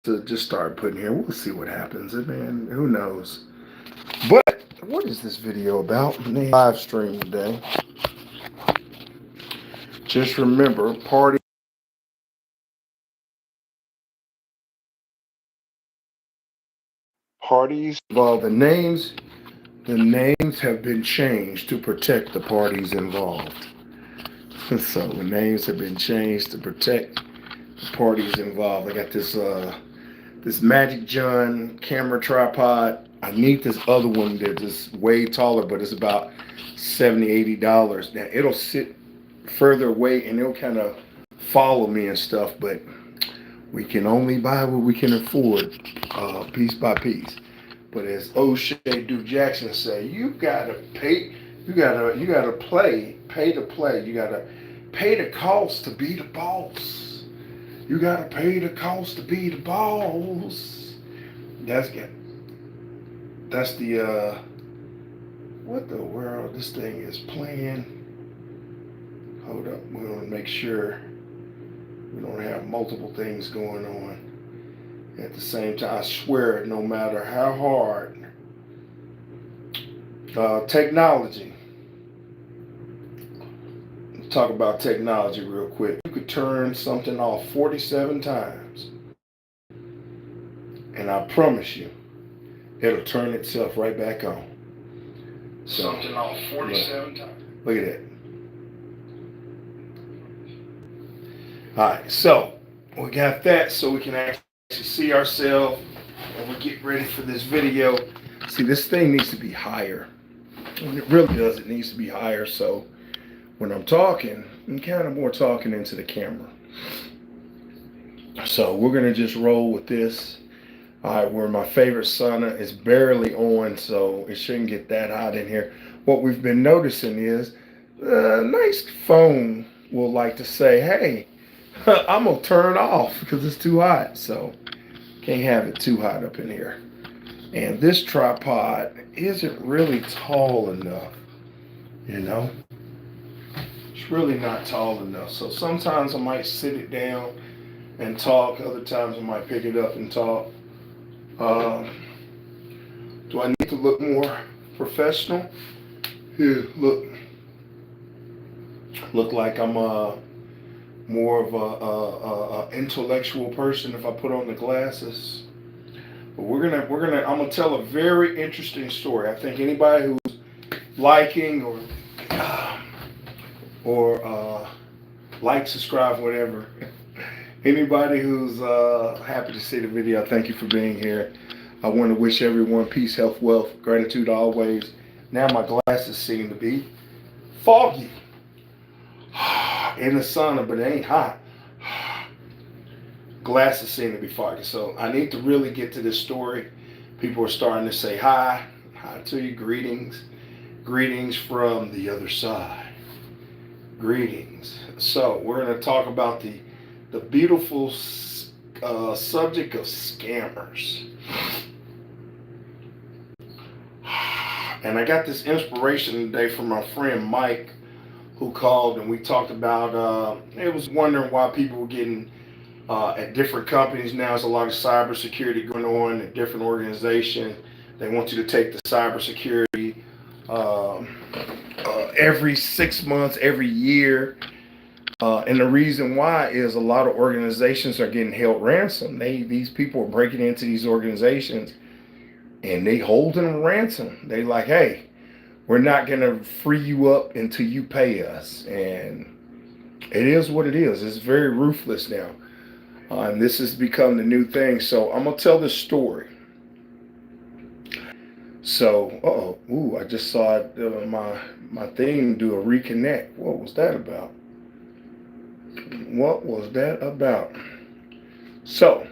to just start putting here. We'll see what happens. Man, who knows? But what is this video about? Live stream today. Just remember, parties. Well, the names have been changed to protect the parties involved. So the names have been changed to protect the parties involved. I got this Magic John camera tripod. I need this other one that is way taller, but it's about $70, $80. Now it'll sit further away and it'll kind of follow me and stuff, but we can only buy what we can afford, piece by piece. But as O'Shea Duke Jackson say, you gotta pay, you gotta pay to play. You gotta pay the cost to be the boss. You gotta pay the cost to be the boss. That's good. That's the what the world this thing is playing. Hold up, we want to make sure we don't have multiple things going on at the same time. I swear, no matter how hard technology. Let's talk about technology real quick. You could turn something off 47 times, and I promise you, it'll turn itself right back on. So, something off 47 times. Look at that. All right, so we got that so we can actually see ourselves and we get ready for this video. See, this thing needs to be higher. And it really does. It needs to be higher. So when I'm talking, I'm kind of more talking into the camera. So we're going to just roll with this. All right, where my favorite sauna is barely on, so it shouldn't get that hot in here. What we've been noticing is a nice phone will like to say, hey, I'm going to turn off because it's too hot. So can't have it too hot up in here. And this tripod isn't really tall enough, you know. It's really not tall enough. So sometimes I might sit it down and talk. Other times I might pick it up and talk. Do I need to look more professional? Here, look like I'm more of a intellectual person if I put on the glasses. But I'm gonna tell a very interesting story. I think anybody who's liking or like, subscribe, whatever. Anybody who's happy to see the video, thank you for being here. I want to wish everyone peace, health, wealth, gratitude always. Now my glasses seem to be foggy in the sauna, but it ain't hot. Glasses seem to be foggy. So I need to really get to this story. People are starting to say hi to you, greetings from the other side. Greetings. So we're going to talk about the beautiful subject of scammers. And I got this inspiration today from my friend Mike, who called, and we talked about, it was wondering why people were getting at different companies. Now there's a lot of cybersecurity going on at different organizations. They want you to take the cybersecurity every 6 months, every year. And the reason why is a lot of organizations are getting held ransom. These people are breaking into these organizations and they holding them ransom. They like, hey, we're not going to free you up until you pay us. And it is what it is. It's very ruthless now. And this has become the new thing. So I'm going to tell this story. So, I just saw my thing do a reconnect. What was that about? What was that about? So,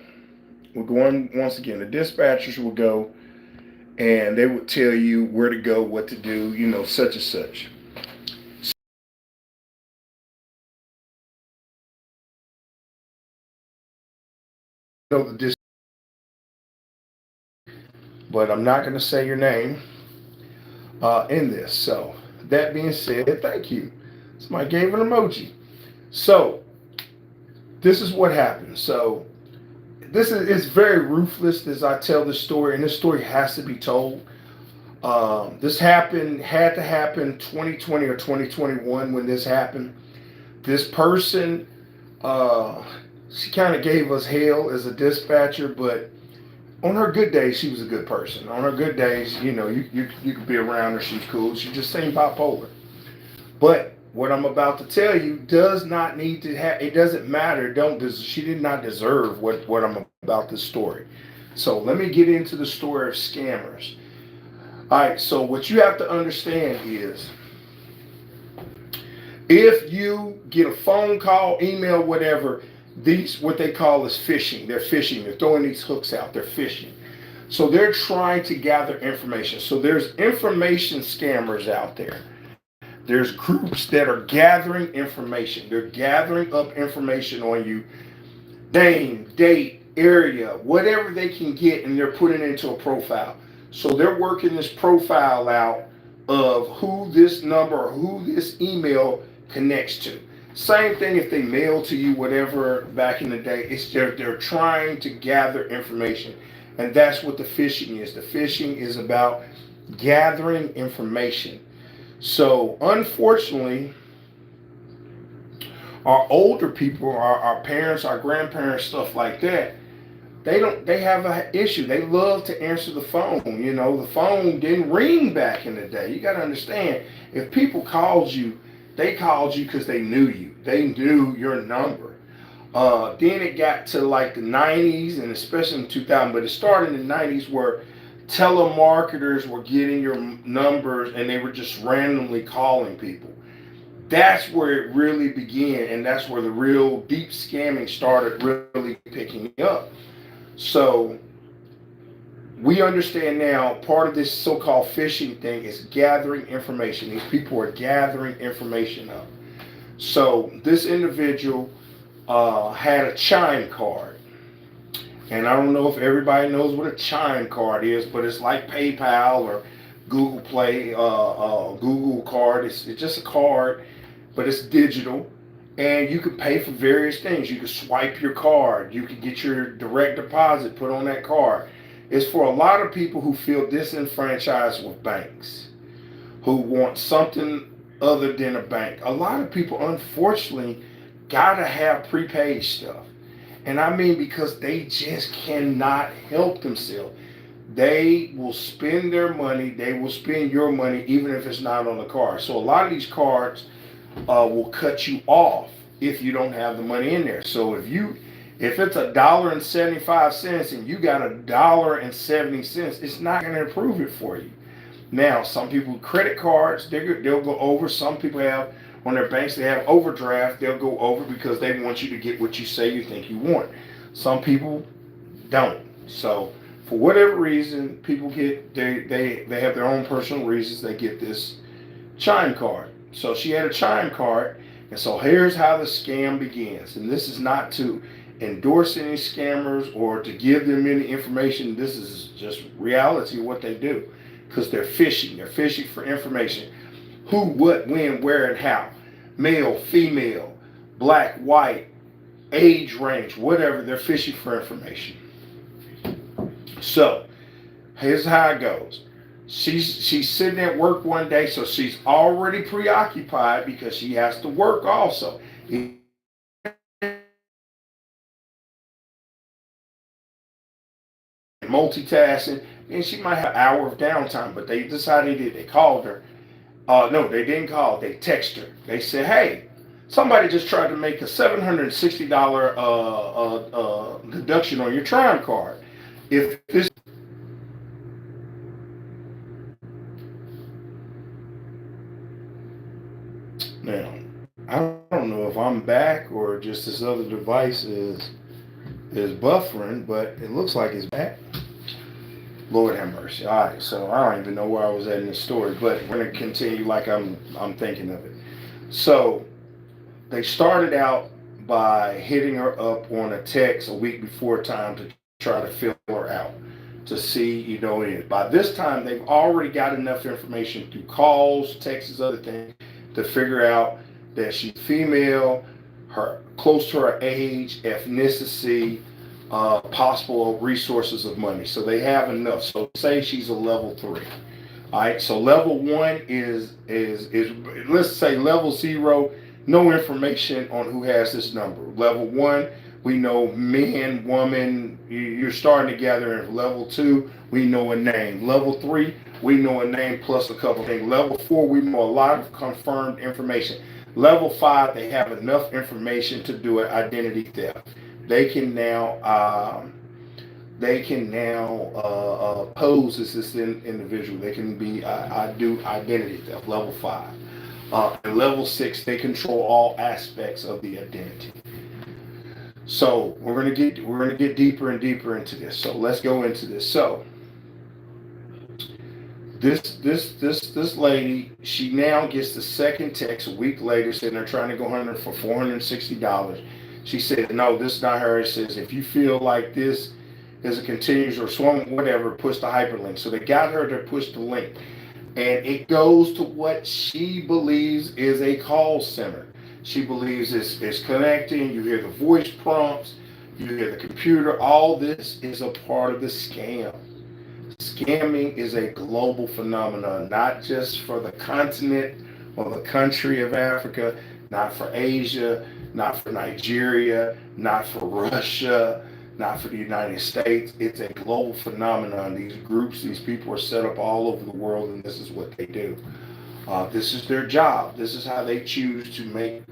we're going, once again, the dispatchers will go and they would tell you where to go, what to do, such and such. But I'm not going to say your name in this. So, that being said, thank you. Somebody gave an emoji. So, this is what happened. So, this is it's very ruthless as I tell this story, and this story has to be told. This had to happen 2020 or 2021 when this happened. This person, uh, she kind of gave us hell as a dispatcher, but on her good days, she was a good person. On her good days, you could be around her. She's cool. She just seemed bipolar. But what I'm about to tell you does not need to have. It doesn't matter. Don't. She did not deserve what I'm about this story. So let me get into the story of scammers. All right. So what you have to understand is, if you get a phone call, email, whatever, these what they call is phishing. They're phishing. They're throwing these hooks out. They're phishing. So they're trying to gather information. So there's information scammers out there. There's groups that are gathering information. They're gathering up information on you, name, date, area, whatever they can get, and they're putting it into a profile. So they're working this profile out of who this number or who this email connects to. Same thing if they mail to you, whatever, back in the day. It's they're trying to gather information. And that's what the phishing is. The phishing is about gathering information. So unfortunately, our older people, our parents, our grandparents, stuff like that, they have an issue. They love to answer the phone. The phone didn't ring back in the day. You got to understand, if people called you, they called you because they knew you. They knew your number. Then it got to like the 90s, and especially in 2000, but it started in the 90s where telemarketers were getting your numbers and they were just randomly calling people. That's where it really began, and that's where the real deep scamming started really picking up. So we understand now part of this so-called phishing thing is gathering information. These people are gathering information up. So this individual had a chime card. And I don't know if everybody knows what a chime card is, but it's like PayPal or Google Play, Google card. It's just a card, but it's digital. And you can pay for various things. You can swipe your card. You can get your direct deposit put on that card. It's for a lot of people who feel disenfranchised with banks, who want something other than a bank. A lot of people, unfortunately, gotta have prepaid stuff. And I mean, because they just cannot help themselves. They will spend their money, they will spend your money, even if it's not on the card. So a lot of these cards will cut you off if you don't have the money in there. So if it's $1.75 and you got $1.70, it's not going to improve it for you. Now, some people credit cards, they'll go over. Some people have on their banks, they have overdraft. They'll go over because they want you to get what you say you think you want. Some people don't. So for whatever reason, people get they have their own personal reasons they get this chime card. So she had a chime card, and so here's how the scam begins. And this is not to endorse any scammers or to give them any information. This is just reality of what they do, because they're phishing. They're phishing for information. Who, what, when, where, and how. Male, female, black, white, age range, whatever. They're phishing for information. So here's how it goes. She's sitting at work one day, so she's already preoccupied because she has to work also. Multitasking, and she might have an hour of downtime, but they decided they called her. No, they didn't call. They texted her. They said, "Hey, somebody just tried to make a $760 deduction on your Chime card. If this now, I don't know if I'm back or just this other device is buffering, but it looks like it's back. Lord have mercy. All right, so I don't even know where I was at in the story, but we're gonna continue like I'm thinking of it. So they started out by hitting her up on a text a week before time to try to fill her out to see, by this time they've already got enough information through calls, texts, other things to figure out that she's female, her close to her age, ethnicity, possible resources of money. So they have enough. So say she's a level 3. All right. So level 1 is let's say level 0, no information on who has this number. Level 1, we know man, woman. You're starting to gather. In level 2, we know a name. Level 3, we know a name plus a couple things. Level 4, we know a lot of confirmed information. Level 5, they have enough information to do an identity theft. They can now pose as this individual. They can be I do identity theft. Level 5, and level 6, they control all aspects of the identity. So we're gonna get deeper and deeper into this. So let's go into this. So this lady, she now gets the second text a week later saying they're trying to go hunting for $460. She said, no, this is not her. It says, if you feel like this is a continuous or swung, whatever, push the hyperlink. So they got her to push the link. And it goes to what she believes is a call center. She believes it's connecting. You hear the voice prompts. You hear the computer. All this is a part of the scam. Scamming is a global phenomenon, not just for the continent or the country of Africa, not for Asia, not for Nigeria, not for Russia, not for the United States. It's a global phenomenon. These groups, these people are set up all over the world, and this is what they do. This is their job. This is how they choose to make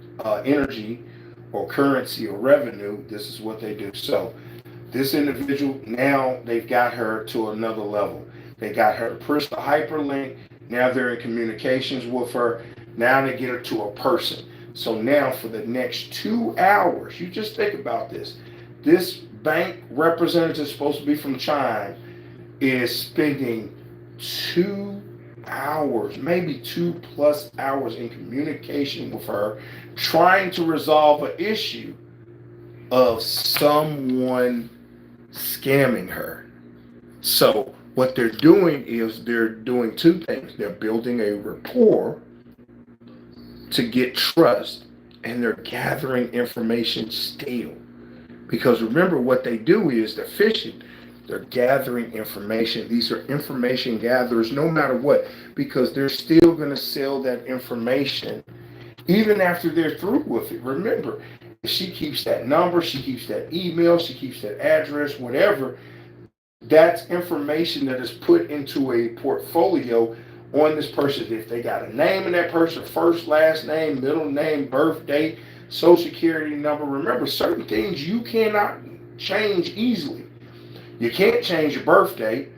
energy or currency or revenue. This is what they do. So this individual, now they've got her to another level. They got her to push the hyperlink. Now they're in communications with her. Now they get her to a person. So now for the next 2 hours, you just think about this. This bank representative supposed to be from China is spending 2 hours, maybe 2+ hours in communication with her, trying to resolve an issue of someone scamming her. So what they're doing is they're doing 2 things. They're building a rapport to get trust, and they're gathering information still. Because remember, what they do is they're phishing. They're gathering information. These are information gatherers no matter what, because they're still going to sell that information even after they're through with it. Remember, she keeps that number, she keeps that email, she keeps that address, whatever. That's information that is put into a portfolio on this person. If they got a name in that person, first, last name, middle name, birth date, social security number. Remember, certain things you cannot change easily. You can't change your birth date.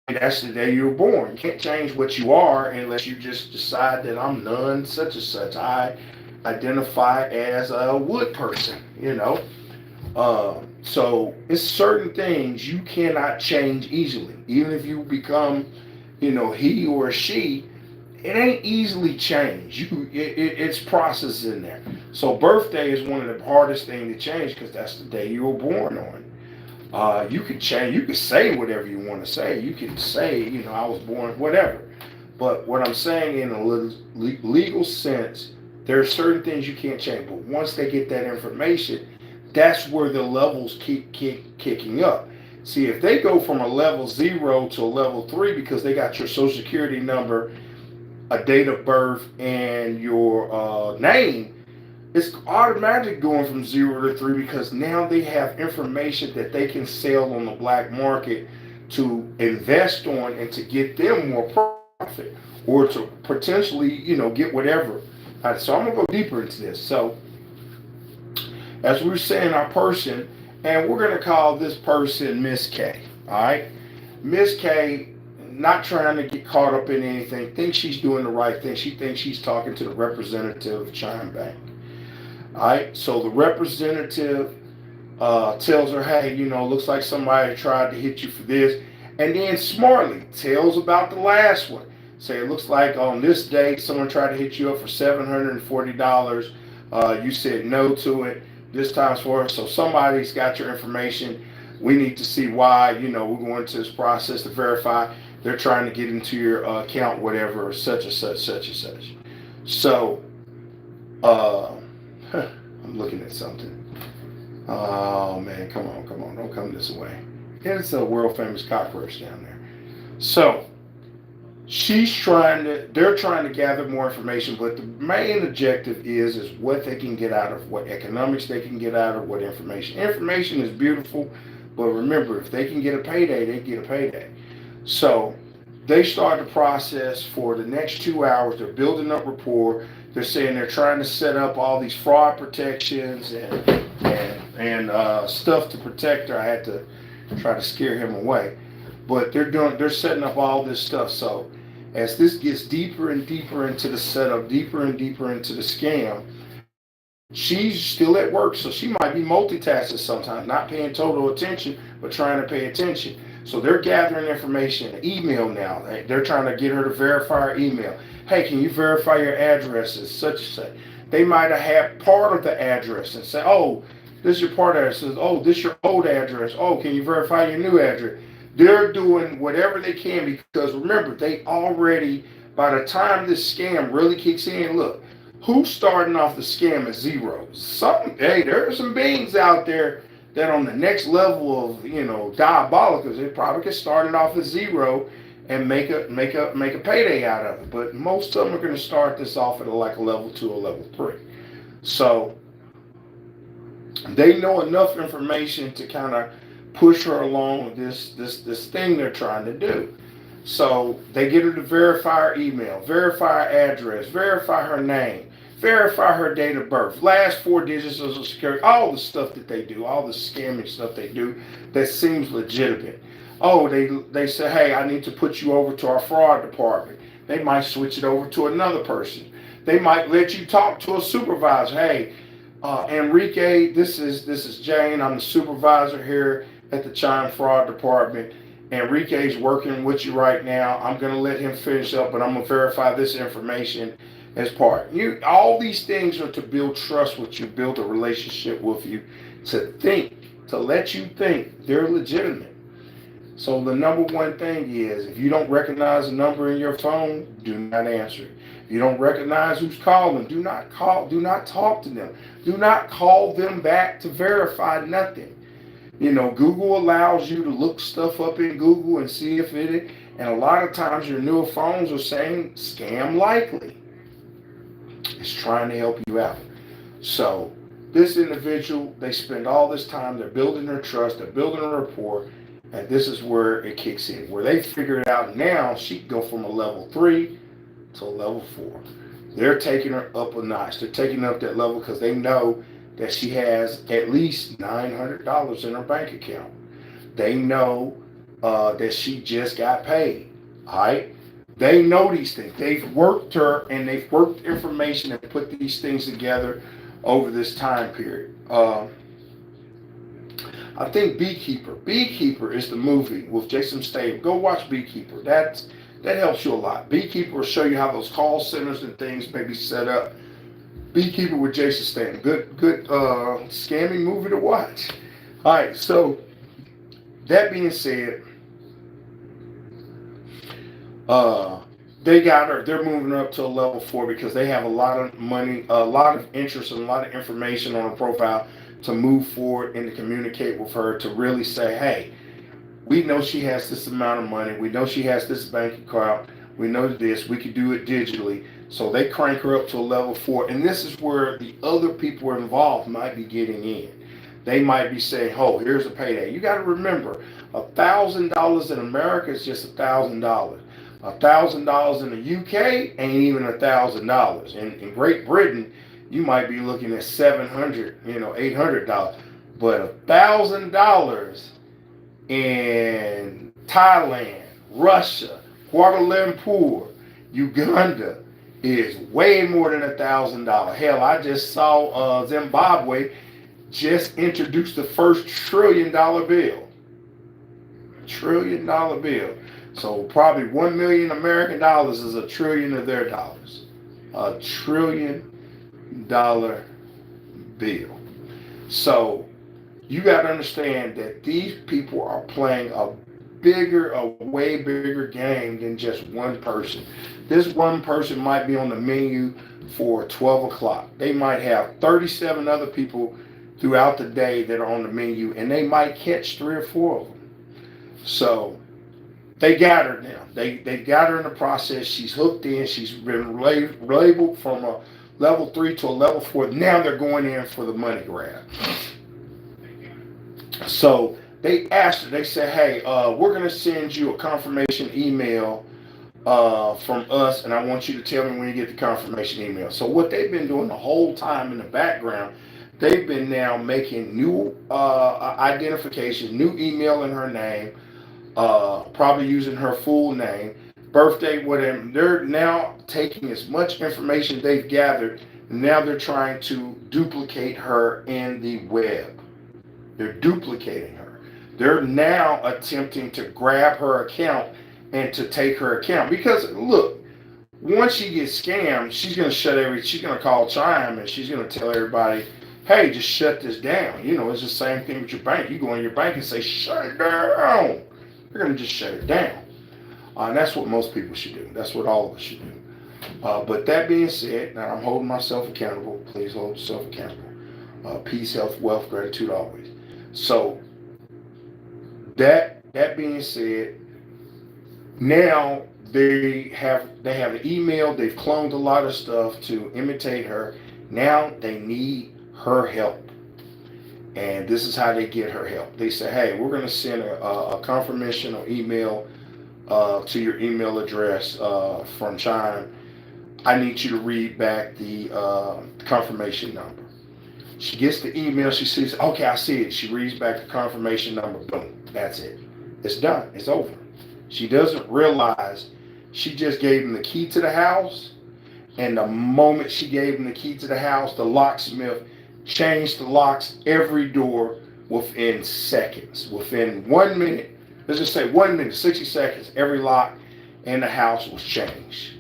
That's the day you were born. You can't change what you are unless you just decide that I'm none such and such. I identify as a wood person. So it's certain things you cannot change easily. Even if you become, he or she, it ain't easily changed. It's processed in there. So birthday is one of the hardest things to change because that's the day you were born on. You can change. You can say whatever you want to say. You can say, I was born, whatever. But what I'm saying in a legal sense, there are certain things you can't change. But once they get that information, that's where the levels keep kicking up. See, if they go from a level 0 to a level 3 because they got your social security number, a date of birth, and your name, it's automatic going from 0 to 3 because now they have information that they can sell on the black market to invest on and to get them more profit or to potentially, get whatever. So I'm going to go deeper into this. So as we were saying, our person, and we're going to call this person Miss K. All right? Miss K, not trying to get caught up in anything, thinks she's doing the right thing. She thinks she's talking to the representative of Chime Bank. All right? So the representative tells her, hey, looks like somebody tried to hit you for this. And then smartly tells about the last one. Say, it looks like on this date, someone tried to hit you up for $740. You said no to it. This time's for it. So somebody's got your information. We need to see why. We're going to this process to verify they're trying to get into your account, whatever, such and such, such and such. So, I'm I'm looking at something. Oh man, come on, don't come this way. It's a world famous cockroach down there. So they're trying to gather more information, but the main objective is what they can get out of, what economics they can get out of, what information. Information is beautiful, but remember, if they can get a payday, they get a payday. So they start the process for the next 2 hours. They're building up rapport. They're saying they're trying to set up all these fraud protections and stuff to protect her. I had to try to scare him away, but they're setting up all this stuff. So as this gets deeper and deeper into the setup, deeper and deeper into the scam, she's still at work, so she might be multitasking sometimes, not paying total attention, but trying to pay attention. So they're gathering information, email now. They're trying to get her to verify her email. Hey, can you verify your addresses, such and such? They might have had part of the address and say, oh, this is your part address. Oh, this is your old address. Oh, can you verify your new address? They're doing whatever they can because remember, they already, by the time this scam really kicks in, look, who's starting off the scam at zero? There are some beings out there that on the next level of, diabolical, they probably could start it off at zero and make a payday out of it. But most of them are going to start this off at like a level 2 or level 3. So they know enough information to kind of push her along with this thing they're trying to do. So they get her to verify her email, verify her address, verify her name, verify her date of birth, last 4 digits of Social Security, all the stuff that they do, all the scamming stuff they do that seems legitimate. Oh, they say, hey, I need to put you over to our fraud department. They might switch it over to another person. They might let you talk to a supervisor. Hey, Enrique, this is Jane. I'm the supervisor here at the Chime Fraud Department. Enrique's working with you right now. I'm going to let him finish up, but I'm going to verify this information as part. All these things are to build trust with you, build a relationship with you, to let you think they're legitimate. So the number one thing is, if you don't recognize a number in your phone, do not answer it. If you don't recognize who's calling, do not talk to them. Do not call them back to verify nothing. Google allows you to look stuff up in Google and see if and a lot of times your newer phones are saying scam likely. It's trying to help you out. So this individual, they spend all this time, they're building their trust, they're building a rapport, and this is where it kicks in, where they figure it out now. She can go from a level 3 to a level 4. They're taking her up a notch. They're taking up that level because they know that she has at least $900 in her bank account. They know that she just got paid. All right? They know these things. They've worked her and they've worked information and put these things together over this time period. I think Beekeeper. Beekeeper is the movie with Jason Statham. Go watch Beekeeper. That helps you a lot. Beekeeper will show you how those call centers and things may be set up. Beekeeper with Jason Statham. Good scamming movie to watch. All right, so that being said, they got her. They're moving her up to a level 4 because they have a lot of money, a lot of interest, and a lot of information on her profile to move forward and to communicate with her to really say, hey, we know she has this amount of money. We know she has this bank account. We know this. We could do it digitally. So they crank her up to a level 4. And this is where the other people involved might be getting in. They might be saying, oh, here's a payday. You got to remember, $1,000 in America is just $1,000. $1,000 in the UK ain't even $1,000. In Great Britain, you might be looking at $700, $800. But $1,000 in Thailand, Russia, Kuala Lumpur, Uganda is way more than $1,000. Hell, I just saw Zimbabwe just introduced the first $1 trillion bill. $1 trillion bill. So probably 1 million American dollars is $1 trillion of their dollars. $1 trillion bill. So you got to understand that these people are playing a way bigger game than just one person. This one person might be on the menu for 12 o'clock. They might have 37 other people throughout the day that are on the menu, and they might catch 3 or 4 of them. So they got her now. They got her in the process. She's hooked in. She's been labeled from a level 3 to a level 4. Now they're going in for the money grab. So they asked her, they said, hey, we're going to send you a confirmation email from us, and I want you to tell me when you get the confirmation email. So what they've been doing the whole time in the background, they've been now making new identifications, new email in her name, probably using her full name, birthday, whatever. They're now taking as much information they've gathered, and now they're trying to duplicate her in the web. They're duplicating her. They're now attempting to grab her account and to take her account. Because look, once she gets scammed, she's going to call Chime and she's going to tell everybody, hey, just shut this down. You know, it's the same thing with your bank. You go in your bank and say, shut it down. They're going to just shut it down. And that's what most people should do. That's what all of us should do. But that being said, now I'm holding myself accountable. Please hold yourself accountable. Peace, health, wealth, gratitude always. So that being said, now they have an email. They've cloned a lot of stuff to imitate her. Now they need her help, and this is how they get her help. They say, hey, we're going to send a confirmation or email to your email address from Chime. I need you to read back the confirmation number. She gets the email. She sees, okay, I see it. She reads back the confirmation number. Boom. That's it. It's done. It's over. She doesn't realize she just gave him the key to the house. And the moment she gave him the key to the house, the locksmith changed the locks every door within seconds. Within 1 minute, let's just say 1 minute, 60 seconds, every lock in the house was changed.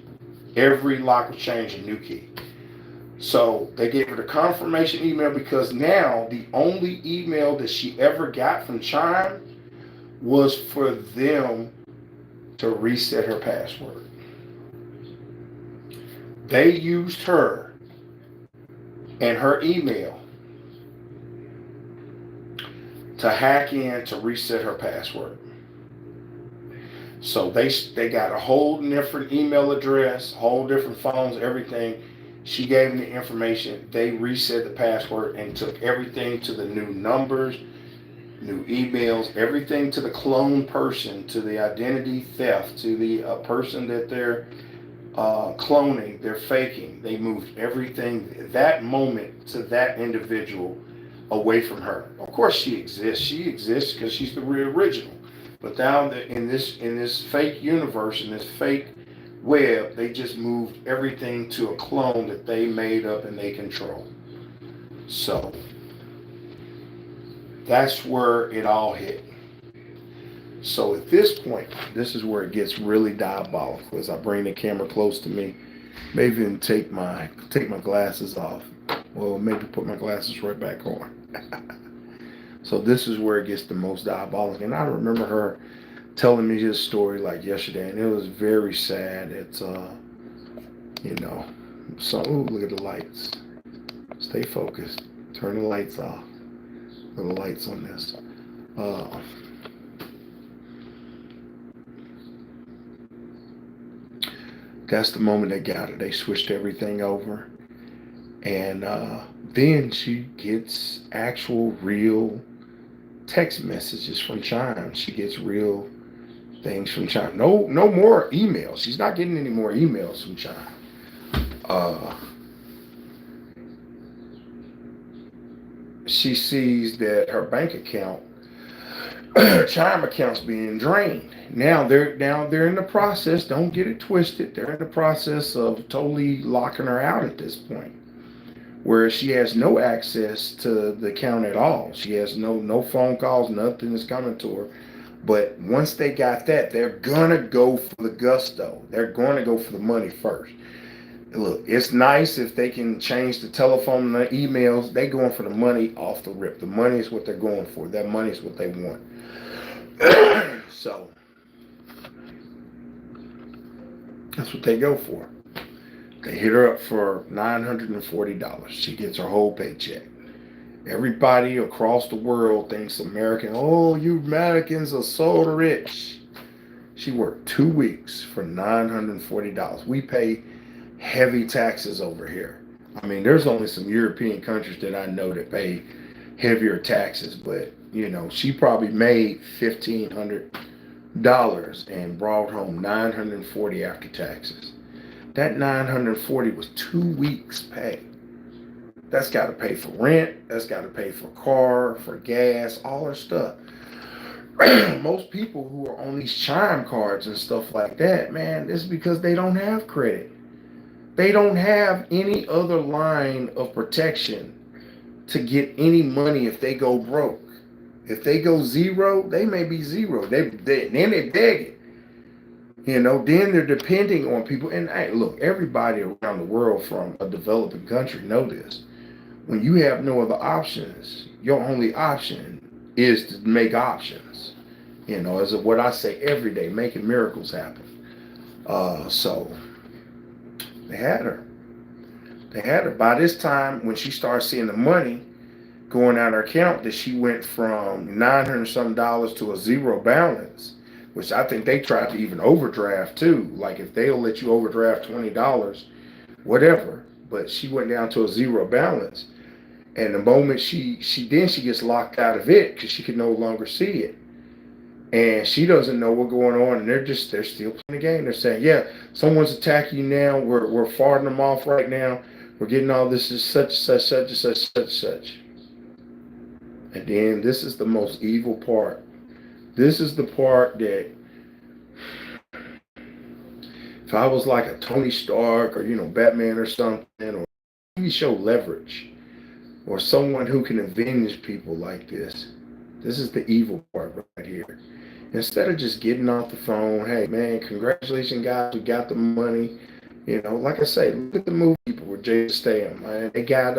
Every lock was changed, a new key. So they gave her the confirmation email because now the only email that she ever got from Chime was for them to reset her password. They used her and her email to hack in to reset her password. So they got a whole different email address, whole different phones, everything. She gave them the information. They reset the password and took everything to the new numbers, new emails, everything to the clone person, to the identity theft, to the person that they're cloning, they're faking. They moved everything that moment to that individual away from her. Of course she exists. She exists because she's the real original. But now in this fake universe, in this fake web, they just moved everything to a clone that they made up and they control. So that's where it all hit. So at this point, this is where it gets really diabolical. As I bring the camera close to me, maybe even take my glasses off. Well, maybe put my glasses right back on. So this is where it gets the most diabolical. And I remember her telling me this story like yesterday, and it was very sad. It's you know, so ooh, look at the lights. Stay focused. Turn the lights off. Little lights on this. That's the moment they got her. They switched everything over, and then she gets actual real text messages from Chime. She gets real things from Chime. No more emails. She's not getting any more emails from Chime. She sees that her bank account, Chime account's being drained. Now they're in the process. Don't get it twisted. They're in the process of totally locking her out at this point, where she has no access to the account at all. She has no phone calls, nothing is coming to her. But once they got that, they're gonna go for the gusto. They're going to go for the money first. Look, it's nice if they can change the telephone and the emails. They going for the money off the rip. The money is what they're going for. That money is what they want. So that's what they go for. They hit her up for $940. She gets her whole paycheck. Everybody across the world thinks American, oh, you Americans are so rich. She worked 2 weeks for $940. We pay heavy taxes over here. I mean, there's only some European countries that I know that pay heavier taxes, but she probably made $1,500 and brought home 940 after taxes. That 940 was 2 weeks' pay. That's got to pay for rent. That's got to pay for car, for gas, all her stuff. Most people who are on these chime cards and stuff like that, man, it's because they don't have credit. They don't have any other line of protection to get any money if they go broke. If they go zero, they may be zero. Then they beg it. Then they're depending on people. And hey, look, everybody around the world from a developing country know this. When you have no other options, your only option is to make options. As what I say every day, making miracles happen. So they had her. They had her. By this time, when she started seeing the money going out of her account, that she went from $900 some to a zero balance, which I think they tried to even overdraft too. Like if they'll let you overdraft $20, whatever. But she went down to a zero balance. And the moment she gets locked out of it because she can no longer see it. And she doesn't know what's going on, and they're still playing the game. They're saying, yeah, someone's attacking you now. We're farting them off right now. We're getting all this is such such. And then this is the most evil part. This is the part that if I was like a Tony Stark or Batman or something, or TV show Leverage, or someone who can avenge people like this. This is the evil part right here. Instead of just getting off the phone, hey man, congratulations guys, we got the money. Like I say, look at the movie people with Jason Statham. Man. They got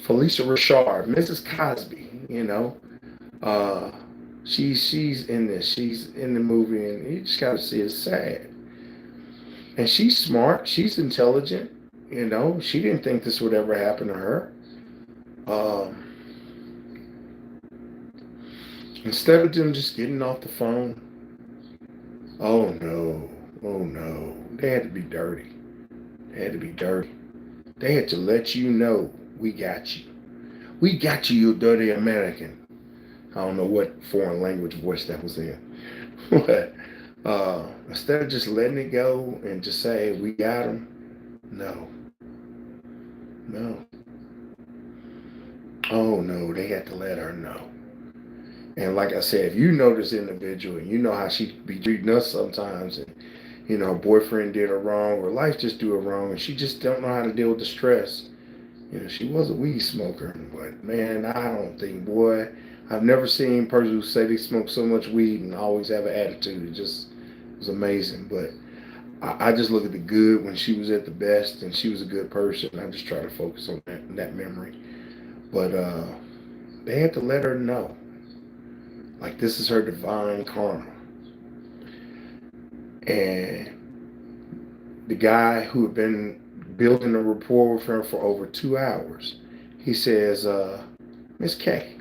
Felicia Rashad, Mrs. Cosby. She's in this. She's in the movie, and you just gotta see it's sad. And she's smart. She's intelligent. She didn't think this would ever happen to her. Instead of them just getting off the phone, oh no, they had to be dirty. They had to be dirty. They had to let you know, we got you. We got you, you dirty American. I don't know what foreign language voice that was in. But instead of just letting it go and just say, we got them, no. Oh no, they had to let her know. And like I said, if you know this individual and you know how she be treating us sometimes, and her boyfriend did her wrong or life just do her wrong, and she just don't know how to deal with the stress. She was a weed smoker, but man, I don't think, boy, I've never seen a person who say they smoke so much weed and always have an attitude. It just was amazing. But I just look at the good when she was at the best, and she was a good person. I just try to focus on that memory. But they had to let her know. Like this is her divine karma. And the guy who had been building a rapport with her for over 2 hours, he says, Miss K,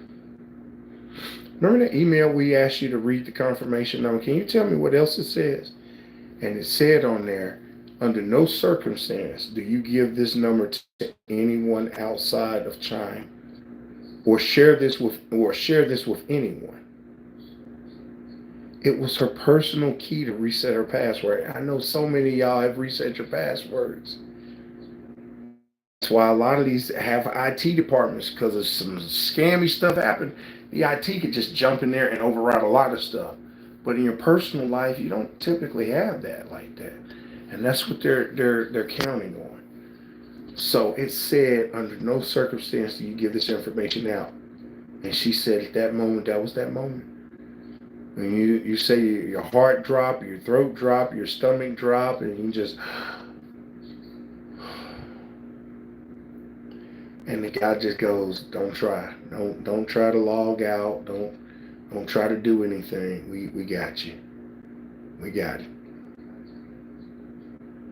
remember the email we asked you to read the confirmation on? Can you tell me what else it says? And it said on there, under no circumstance do you give this number to anyone outside of Chime, or share this with anyone. It was her personal key to reset her password. I know so many of y'all have reset your passwords. That's why a lot of these have IT departments, because of some scammy stuff happened. The IT could just jump in there and override a lot of stuff. But in your personal life, you don't typically have that like that. And that's what they're counting on. So it said, under no circumstance do you give this information out. And she said at that moment, that was that moment. When you say your heart drop, your throat drop, your stomach drop, and you just, and the guy just goes, don't try to log out, Don't try to do anything. We got you. We got it.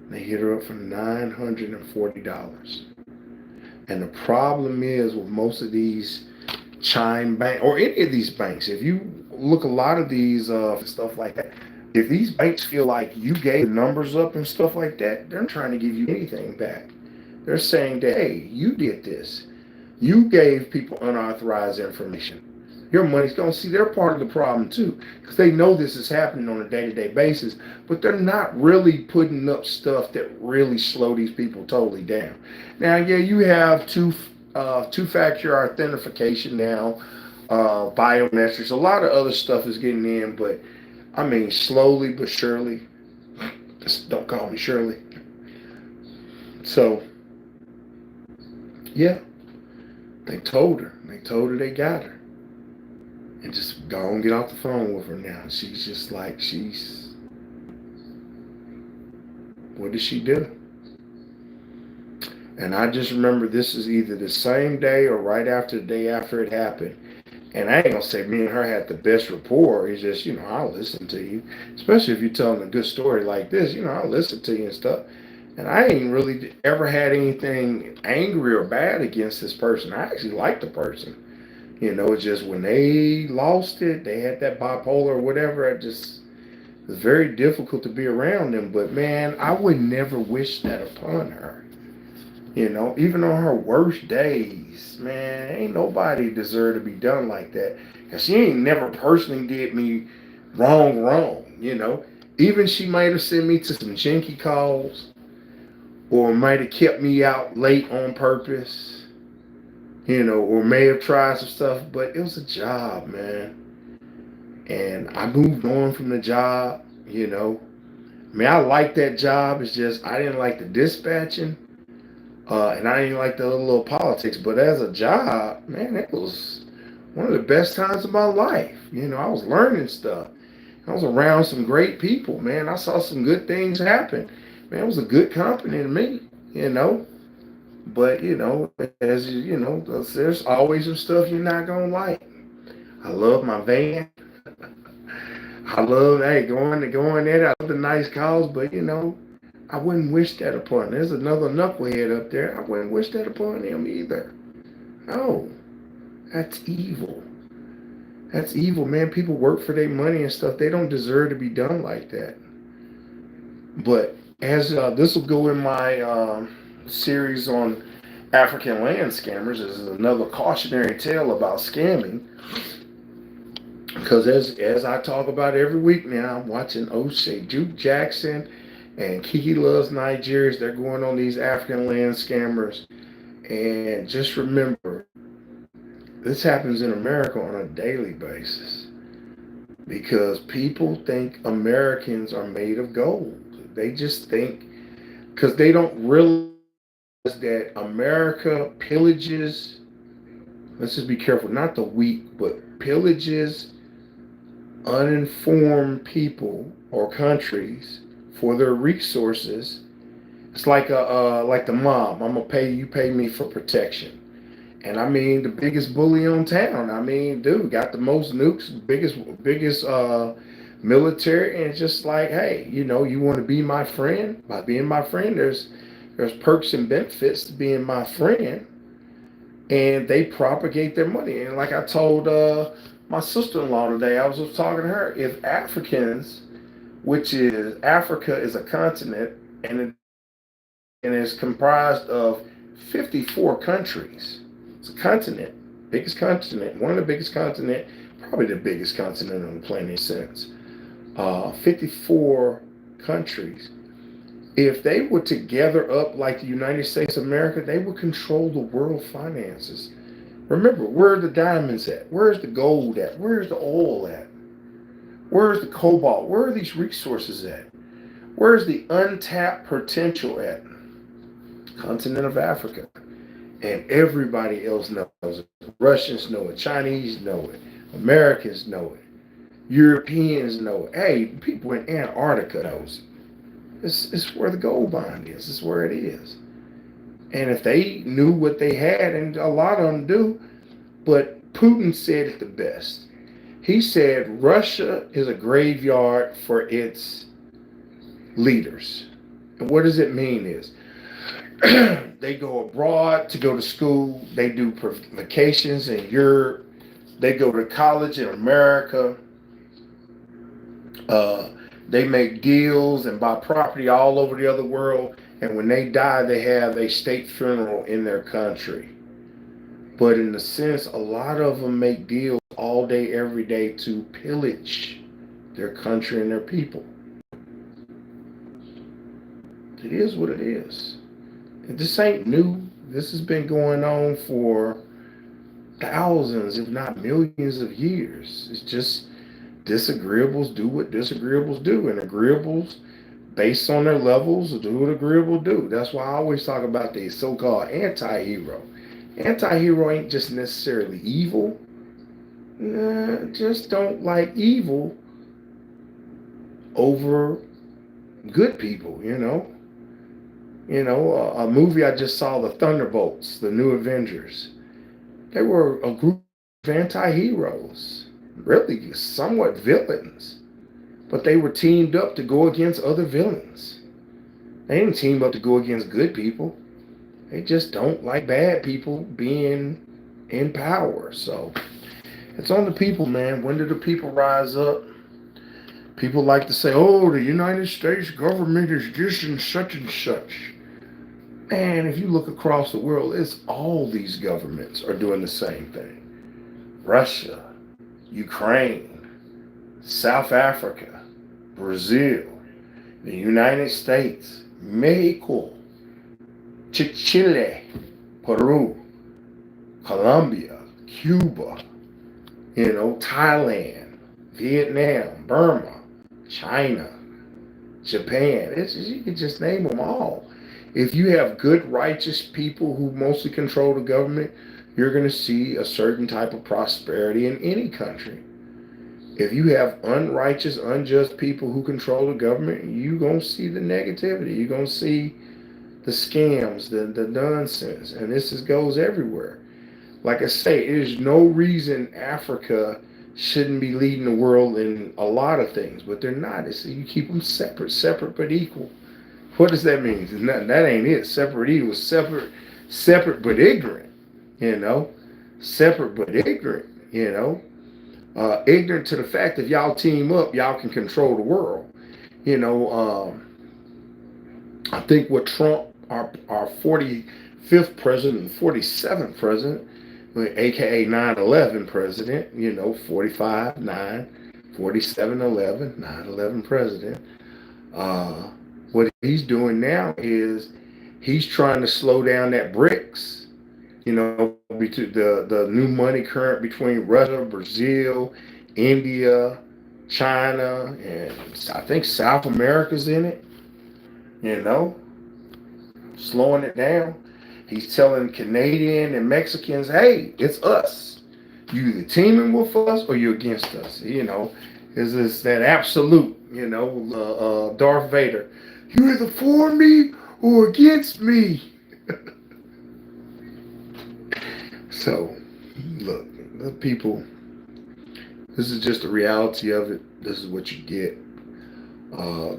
They hit her up for $940. And the problem is with most of these Chime Bank or any of these banks, if you look a lot of these stuff like that, if these banks feel like you gave numbers up and stuff like that, they're not trying to give you anything back. They're saying that, hey, you did this. You gave people unauthorized information. Your money's going to see they're part of the problem too, because they know this is happening on a day-to-day basis, but they're not really putting up stuff that really slow these people totally down. Now, yeah, you have two-factor authentication now, biometrics, a lot of other stuff is getting in, but I mean, slowly but surely. Just don't call me Shirley. So, yeah, they told her. They told her they got her. And just go and get off the phone with her now. She's just like, what did she do? And I just remember this is either the same day or right after the day after it happened. And I ain't gonna say me and her had the best rapport. It's just, I'll listen to you. Especially if you're telling a good story like this, I'll listen to you and stuff. And I ain't really ever had anything angry or bad against this person. I actually like the person. It's just when they lost it, they had that bipolar or whatever, it was very difficult to be around them. But man, I would never wish that upon her. Even on her worst days, man, ain't nobody deserve to be done like that. Cause she ain't never personally did me wrong. Even she might have sent me to some jinky calls or might have kept me out late on purpose. Or may have tried some stuff, but it was a job, man. And I moved on from the job, I mean, I liked that job. It's just, I didn't like the dispatching, and I didn't like the little politics. But as a job, man, it was one of the best times of my life. I was learning stuff. I was around some great people, man. I saw some good things happen. Man, it was a good company to me, But, as there's always some stuff you're not going to like. I love my van. I love, hey, going there. I love the nice calls, but, I wouldn't wish that upon. There's another knucklehead up there. I wouldn't wish that upon him either. No, that's evil. That's evil, man. People work for their money and stuff. They don't deserve to be done like that. But as this will go in my series on African land scammers, this is another cautionary tale about scamming. Because as I talk about every week now, I'm watching O'Shea Duke Jackson and Kiki Loves Nigerians. They're going on these African land scammers. And just remember, this happens in America on a daily basis. Because people think Americans are made of gold. They just think, because they don't realize that America pillages, let's just be careful, not the weak, but pillages uninformed people or countries for their resources. It's like like the mob. I'm gonna pay you, pay me for protection. And I mean, the biggest bully on town. I mean, dude, got the most nukes, biggest military, and it's just like, hey, you want to be my friend? By being my friend, there's perks and benefits to being my friend, and they propagate their money. And like I told my sister-in-law today, I was just talking to her. If Africans, which is Africa, is a continent, and it's comprised of 54 countries. It's a continent, biggest continent, one of the biggest continent, probably the biggest continent on the planet in a sense. 54 countries. If they were to gather up like the United States of America, they would control the world finances. Remember, where are the diamonds at? Where's the gold at? Where's the oil at? Where's the cobalt? Where are these resources at? Where's the untapped potential at? Continent of Africa. And everybody else knows it. Russians know it. Chinese know it. Americans know it. Europeans know it. Hey, people in Antarctica knows it. It's where the gold mine is. It's where it is. And if they knew what they had, and a lot of them do, but Putin said it the best. He said Russia is a graveyard for its leaders. And what does it mean is they go abroad to go to school, they do vacations in Europe, they go to college in America, they make deals and buy property all over the other world, and when they die, they have a state funeral in their country. But in a sense, a lot of them make deals all day, every day to pillage their country and their people. It is what it is. This ain't new. This has been going on for thousands, if not millions of years. It's just disagreeables do what disagreeables do, and agreeables, based on their levels, do what agreeable do. That's why I always talk about the so-called anti-hero. Anti-hero ain't just necessarily evil. Just don't like evil over good people, you know. A movie I just saw, The Thunderbolts, the New Avengers. They were a group of anti-heroes, really somewhat villains, but they were teamed up to go against other villains. They didn't team up to go against good people. They just don't like bad people being in power. So it's on the people, man. When do the people rise up? People like to say, oh, the United States government is this and such. Man, if you look across the world, it's all these governments are doing the same thing. Russia, Ukraine, South Africa, Brazil, the United States, Mexico, Chile, Peru, Colombia, Cuba, Thailand, Vietnam, Burma, China, Japan. You can just name them all. If you have good, righteous people who mostly control the government, you're going to see a certain type of prosperity in any country. If you have unrighteous, unjust people who control the government, you're going to see the negativity. You're going to see the scams, the nonsense. And this goes everywhere. Like I say, there's no reason Africa shouldn't be leading the world in a lot of things, but they're not. You keep them separate but equal. What does that mean? That ain't it. Separate equal, separate but ignorant. Separate but ignorant. Ignorant to the fact that y'all team up, y'all can control the world. I think what Trump, our 45th president, 47th president, aka 9/11 president, 45, 9, 47, 11, 9/11 president. What he's doing now is he's trying to slow down that BRICS, between the new money current between Russia, Brazil, India, China, and I think South America's in it, slowing it down. He's telling Canadian and Mexicans, hey, it's us. You either teaming with us or you're against us. It's that absolute, Darth Vader. You're either for me or against me. So, look, the people, this is just the reality of it. This is what you get.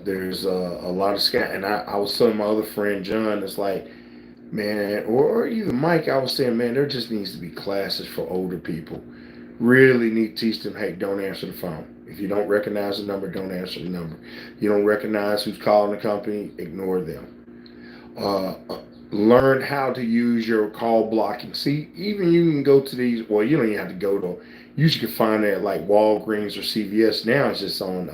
There's a lot of scam. And I was telling my other friend, John, it's like, man, or even Mike, I was saying, man, there just needs to be classes for older people. Really need to teach them, hey, don't answer the phone. If you don't recognize the number, don't answer the number. You don't recognize who's calling the company, ignore them. Learn how to use your call blocking. See, even you can go to these, well, you don't even have to go to, you can find that like Walgreens or CVS. Now it's just on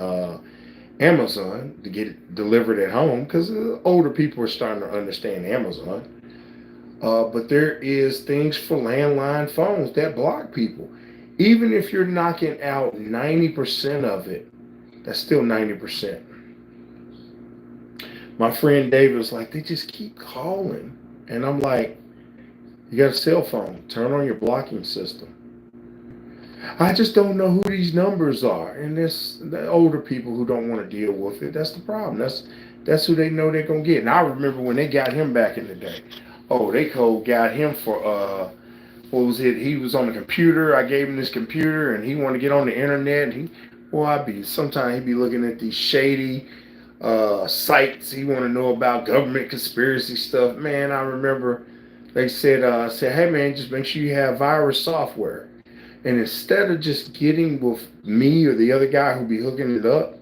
Amazon to get it delivered at home because older people are starting to understand Amazon. But there is things for landline phones that block people. Even if you're knocking out 90% of it, that's still 90%. My friend David was like, they just keep calling. And I'm like, you got a cell phone. Turn on your blocking system. I just don't know who these numbers are. And the older people who don't want to deal with it, that's the problem. That's who they know they're going to get. And I remember when they got him back in the day. Oh, they got him for what was it? He was on the computer. I gave him this computer, and he wanted to get on the internet. And sometimes he'd be looking at these shady sites. He want to know about government conspiracy stuff. Man, I remember they said, hey man, just make sure you have virus software. And instead of just getting with me or the other guy who'd be hooking it up,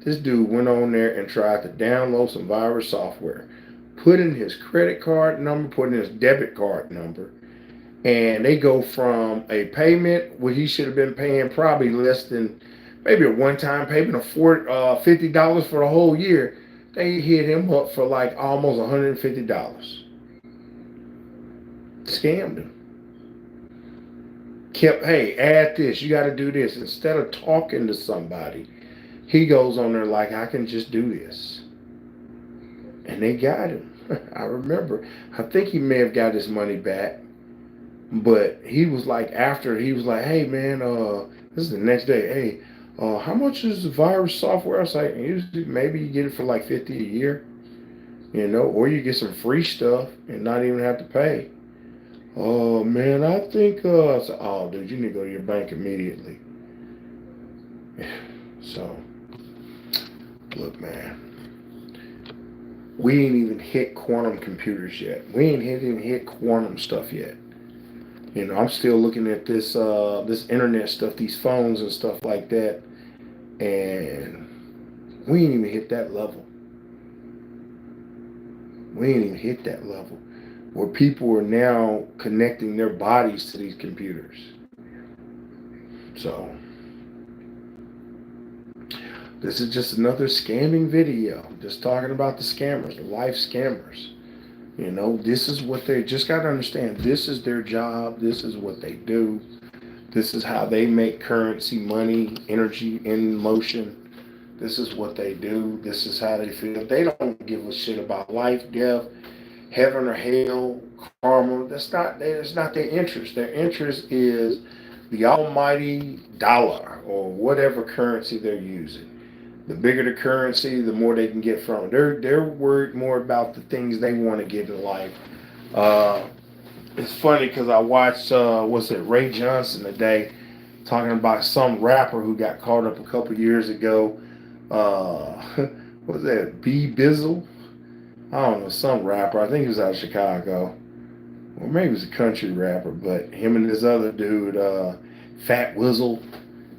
this dude went on there and tried to download some virus software, put in his credit card number, put in his debit card number, and they go from a payment where he should have been paying probably less than maybe a one-time payment of $50 for the whole year. They hit him up for like almost $150. Scammed him. Hey, add this, you got to do this. Instead of talking to somebody, he goes on there like, I can just do this. And they got him. I remember. I think he may have got his money back. But he was like, hey man, this is the next day. Hey, how much is the virus software? I was like, usually maybe you get it for like $50 a year, or you get some free stuff and not even have to pay. Oh man, I think I said, oh dude, you need to go to your bank immediately. So look, man, we ain't even hit quantum computers yet. We ain't even hit quantum stuff yet. I'm still looking at this internet stuff, these phones and stuff like that, and we ain't even hit that level. We ain't even hit that level where people are now connecting their bodies to these computers. So this is just another scamming video, just talking about the scammers, the life scammers. This is what they just got to understand. This is their job. This is what they do. This is how they make currency, money, energy in motion. This is what they do. This is how they feel. They don't give a shit about life, death, heaven or hell, karma. That's not their interest. Their interest is the almighty dollar or whatever currency they're using. The bigger the currency, the more they can get from it. They're worried more about the things they want to get in life. It's funny because I watched Ray Johnson today talking about some rapper who got caught up a couple years ago. What was that? B Bizzle? I don't know, some rapper. I think he was out of Chicago. Or maybe he was a country rapper, but him and this other dude, Fat Wizzle.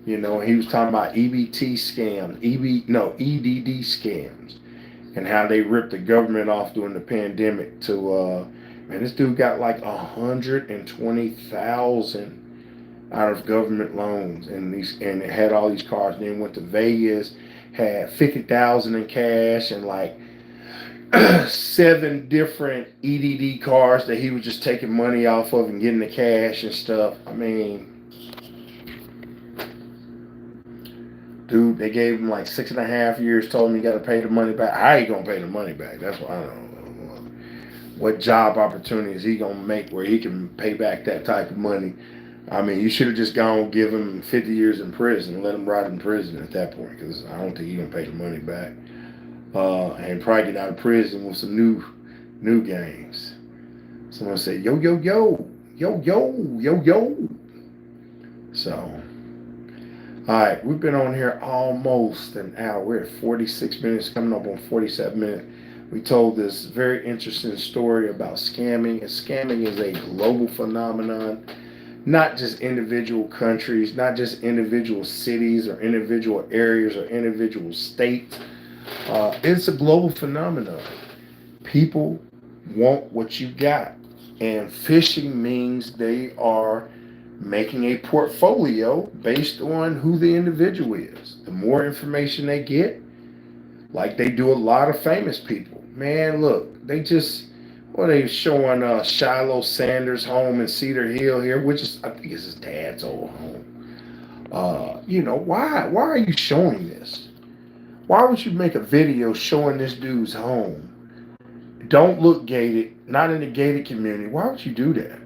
He was talking about EBT scams, EDD scams, and how they ripped the government off during the pandemic man, this dude got like 120,000 out of government loans, and it had all these cars. And then went to Vegas, had 50,000 in cash, and like 7 different EDD cars that he was just taking money off of and getting the cash and stuff. I mean, dude, they gave him like 6.5 years, told him you got to pay the money back. How he going to pay the money back? That's what I don't know. What job opportunity is he going to make where he can pay back that type of money? I mean, you should have just gone and give him 50 years in prison and let him rot in prison at that point, because I don't think he's going to pay the money back. And probably get out of prison with some new games. Someone said, yo, yo, yo, yo, yo, yo, yo. So, all right, we've been on here almost an hour. We're at 46 minutes, coming up on 47 minutes. We told this very interesting story about scamming. And scamming is a global phenomenon, not just individual countries, not just individual cities or individual areas or individual states. It's a global phenomenon. People want what you got. And phishing means they are making a portfolio based on who the individual is. The more information they get, like they do a lot of famous people. Man, look, they showing Shiloh Sanders' home in Cedar Hill here, which is, I think it's his dad's old home. Why are you showing this? Why would you make a video showing this dude's home? Don't look gated, not in the gated community. Why would you do that?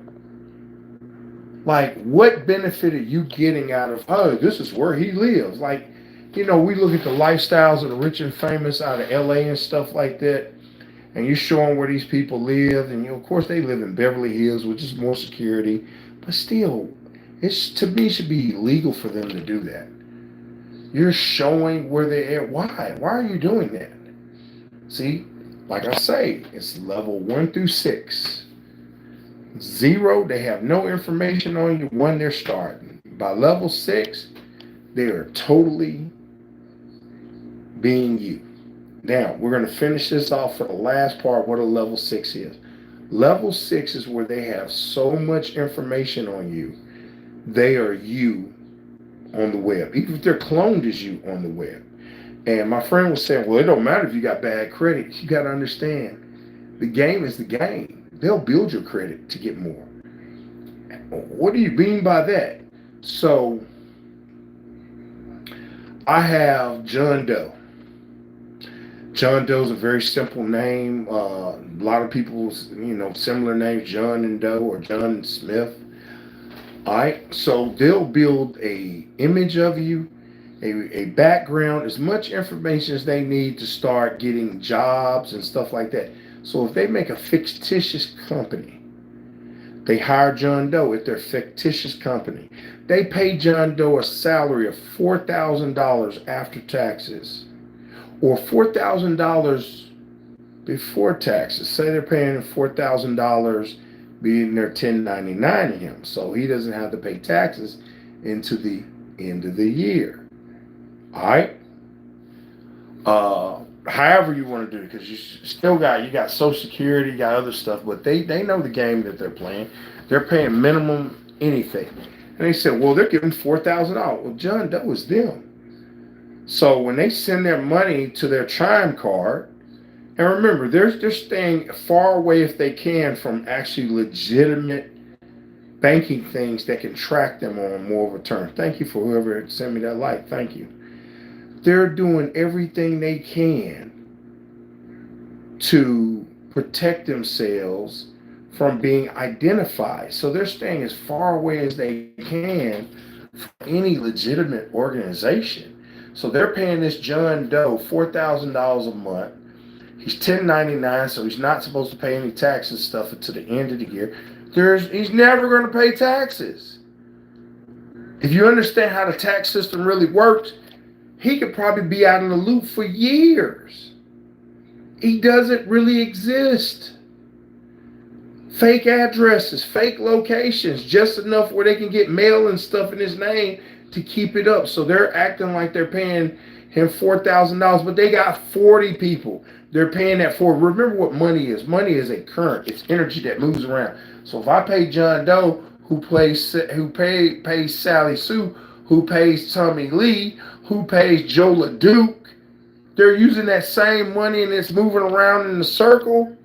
Like, what benefit are you getting out of, this is where he lives? Like, we look at the lifestyles of the rich and famous out of LA and stuff like that, and you're showing where these people live, and of course they live in Beverly Hills, which is more security, But still, it's to me should be illegal for them to do that. You're showing where they're at. Why? Why are you doing that? See, like I say, it's level 1 through 6. 0, they have no information on you when they're starting. By level 6, they are totally being you. Now, we're going to finish this off for the last part, what a level 6 is. Level 6 is where they have so much information on you. They are you on the web. Even if they're cloned as you on the web. And my friend was saying, well, it don't matter if you got bad credit. You got to understand, the game is the game. They'll build your credit to get more. What do you mean by that? So, I have John Doe. John Doe is a very simple name. A lot of people's, similar names, John and Doe or John and Smith. All right, so they'll build a image of you, a background, as much information as they need to start getting jobs and stuff like that. So if they make a fictitious company, they hire John Doe at their fictitious company. They pay John Doe a salary of $4,000 after taxes, or $4,000 before taxes. Say they're paying $4,000 being their 1099 to him, so he doesn't have to pay taxes into the end of the year. All right. However you want to do it, because you got Social Security, you got other stuff, but they know the game that they're playing. They're paying minimum anything, and they said, well, they're giving $4,000. Well, John Doe is them. So when they send their money to their Chime card. And remember, they're staying far away if they can from actually legitimate banking things that can track them on more of a term. Thank you for whoever sent me that like. Thank you. They're doing everything they can to protect themselves from being identified. So they're staying as far away as they can from any legitimate organization. So they're paying this John Doe $4,000 a month. He's 1099, so he's not supposed to pay any taxes stuff until the end of the year. He's never going to pay taxes. If you understand how the tax system really works, he could probably be out of the loop for years. He doesn't really exist. Fake addresses, fake locations, just enough where they can get mail and stuff in his name to keep it up. So they're acting like they're paying him $4,000, but they got 40 people. They're paying that for. Remember what money is. Money is a current. It's energy that moves around. So if I pay John Doe, who pays Sally Sue, who pays Tommy Lee, who pays Joe LaDuke, they're using that same money and it's moving around in a circle.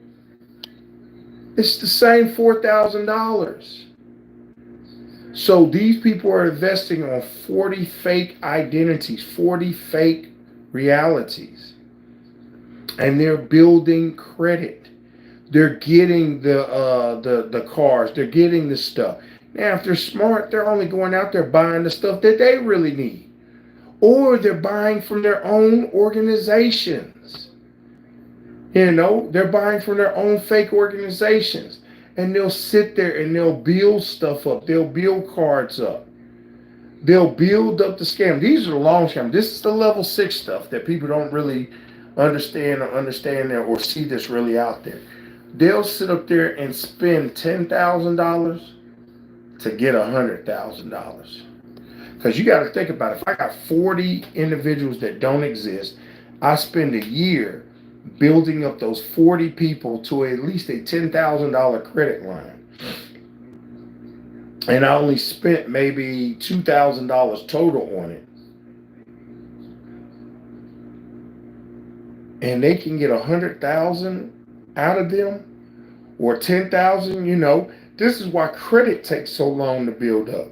It's the same $4,000. So these people are investing on 40 fake identities, 40 fake realities. And they're building credit. They're getting the cars. They're getting the stuff. Now, if they're smart, they're only going out there buying the stuff that they really need. Or they're buying from their own organizations. They're buying from their own fake organizations. And they'll sit there and they'll build stuff up. They'll build cards up. They'll build up the scam. These are the long scams. This is the level 6 stuff that people don't really understand or see this really out there. They'll sit up there and spend $10,000 to get $100,000. Because you got to think about it. If I got 40 individuals that don't exist, I spend a year building up those 40 people to at least a $10,000 credit line. And I only spent maybe $2,000 total on it. And they can get 100,000 out of them or 10,000, this is why credit takes so long to build up.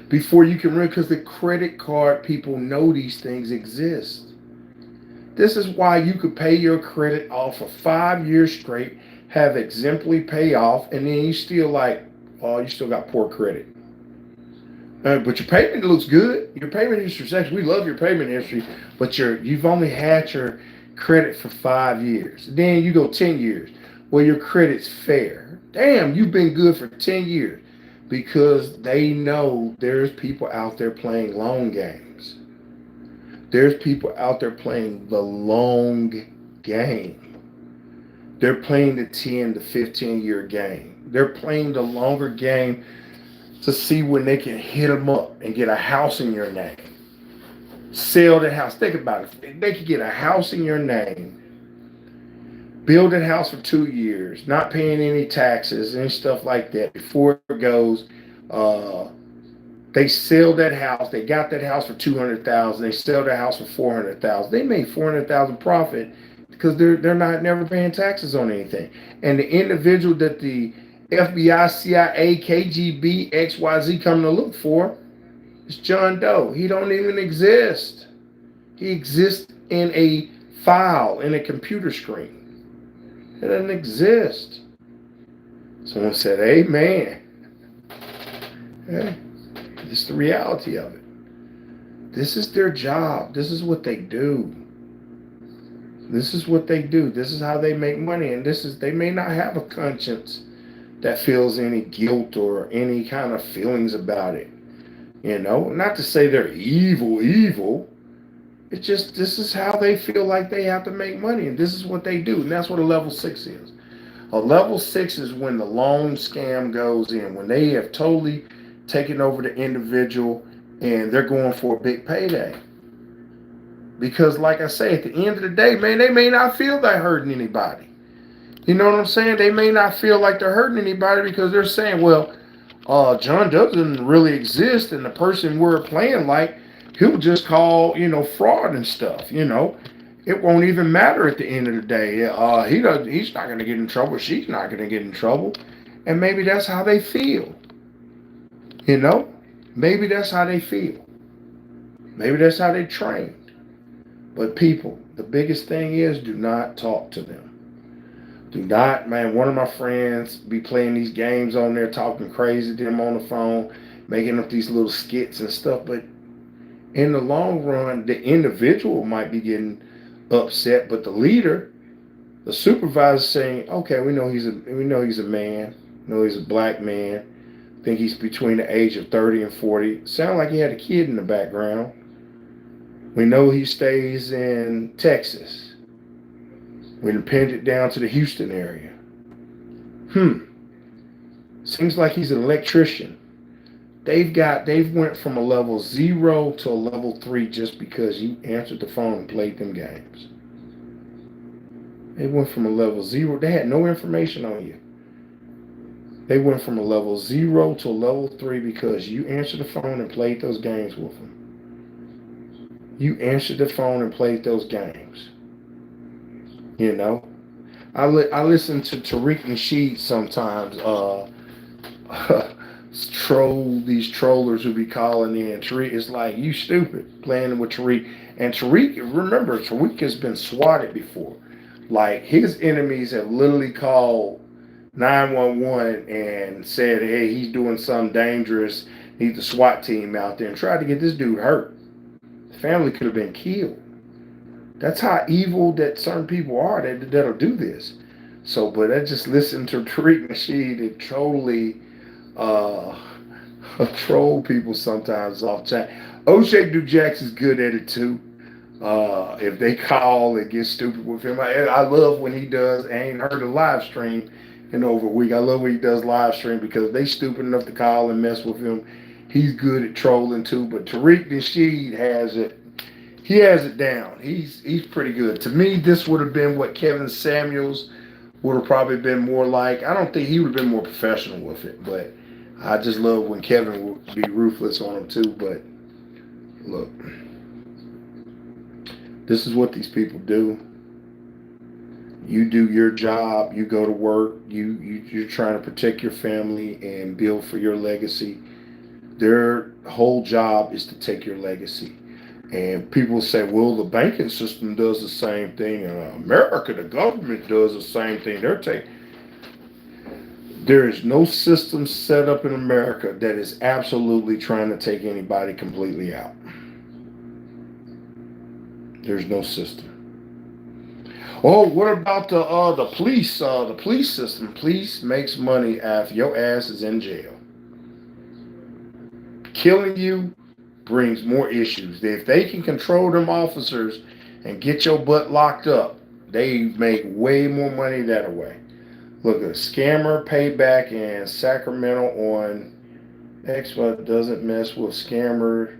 Before you can run, because the credit card people know these things exist. This is why you could pay your credit off for 5 years straight, have exemplary pay off, and then you still you still got poor credit. But your payment looks good. Your payment history section, we love your payment history, but you've only had your credit for 5 years. Then you go 10 years. Well, your credit's fair. Damn, you've been good for 10 years. Because they know there's people out there playing long games. There's people out there playing the long game. They're playing the 10 to 15 year game. They're playing the longer game to see when they can hit them up and get a house in your name. Sell the house. Think about it. If they could get a house in your name, build that house for 2 years, not paying any taxes and stuff like that before it goes. Uh, they sell that house. They got that house for 200,000. They sell that house for 400,000. They made 400,000 profit because they're not never paying taxes on anything. And the individual that the FBI, CIA, KGB, XYZ come to look for is John Doe. He don't even exist. He exists in a file in a computer screen. It doesn't exist. Someone said, "Amen." Yeah, it's the reality of it. This is their job. This is what they do. This is what they do. This is how they make money. And they may not have a conscience that feels any guilt or any kind of feelings about it. Not to say they're evil. It's just this is how they feel like they have to make money. And this is what they do. And that's what a level 6 is. A level 6 is when the loan scam goes in, when they have totally taken over the individual and they're going for a big payday. Because like I say, at the end of the day, man, they may not feel they're hurting anybody. You know what I'm saying? They may not feel like they're hurting anybody because they're saying, well, John doesn't really exist, and the person we're playing like, he'll just call, fraud and stuff, It won't even matter at the end of the day. He's not going to get in trouble. She's not going to get in trouble. And maybe that's how they feel. Maybe that's how they feel. Maybe that's how they trained. But people, the biggest thing is do not talk to them. Do not, man. One of my friends be playing these games on there, talking crazy to them on the phone, making up these little skits and stuff. But in the long run, the individual might be getting upset, but the leader, the supervisor, saying, "Okay, we know he's a man. We know he's a black man. Think he's between the age of 30 and 40. Sound like he had a kid in the background. We know he stays in Texas. We done pinned it down to the Houston area. Seems like he's an electrician. They've went from a level 0 to a level 3 just because you answered the phone and played them games. They went from a level 0. They had no information on you. They went from a level 0 to a level 3 because you answered the phone and played those games with them. You answered the phone and played those games. I listen to Tariq Nasheed sometimes. These trollers who be calling in. Tariq is like, you stupid, playing with Tariq. And remember, Tariq has been swatted before. Like, his enemies have literally called 911 and said, hey, he's doing something dangerous. Need the SWAT team out there, and tried to get this dude hurt. The family could have been killed. That's how evil that certain people are that'll do this. So, but I just listened to Tariq Nasheed and totally troll people sometimes off chat. O'Shea Dujax is good at it too. If they call and get stupid with him, I love when he does. I ain't heard a live stream in over a week. I love when he does live stream because they stupid enough to call and mess with him. He's good at trolling too. But Tariq Nasheed has it. He has it down. He's pretty good. To me, this would have been what Kevin Samuels would have probably been more like. I don't think he would have been more professional with it, but I just love when Kevin would be ruthless on him too. But look, this is what these people do. You do your job. You go to work. You're trying to protect your family and build for your legacy. Their whole job is to take your legacy. And people say, well, the banking system does the same thing. In America, the government does the same thing. There is no system set up in America that is absolutely trying to take anybody completely out. There's no system. Oh, what about the police? The police system. Police makes money after your ass is in jail. Killing you brings more issues. If they can control them officers and get your butt locked up, they make way more money that way. Look, a scammer payback in Sacramento on X what doesn't mess with scammer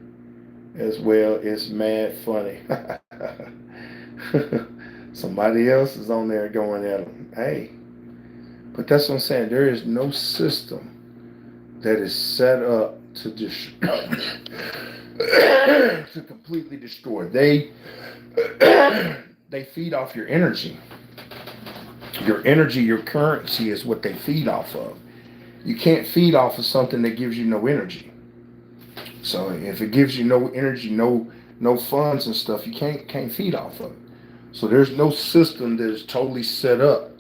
as well. It's mad funny. Somebody else is on there going at them. Hey, but that's what I'm saying. There is no system that is set up to to completely destroy. They feed off your energy. Your energy, your currency is what they feed off of. You can't feed off of something that gives you no energy. So if it gives you no energy, no funds and stuff, you can't feed off of it. So there's no system that is totally set up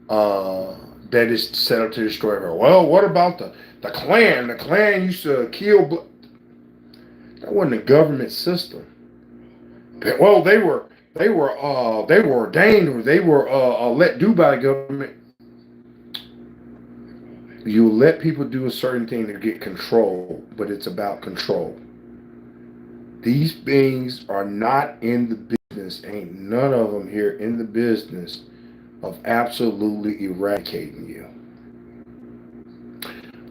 that is set up to destroy everyone. Well, what about the Klan? The Klan used to kill. That wasn't a government system. Well, they were ordained, or they were let do by the government. You let people do a certain thing to get control, but it's about control. These beings are not in the business, ain't none of them here in the business of absolutely eradicating you.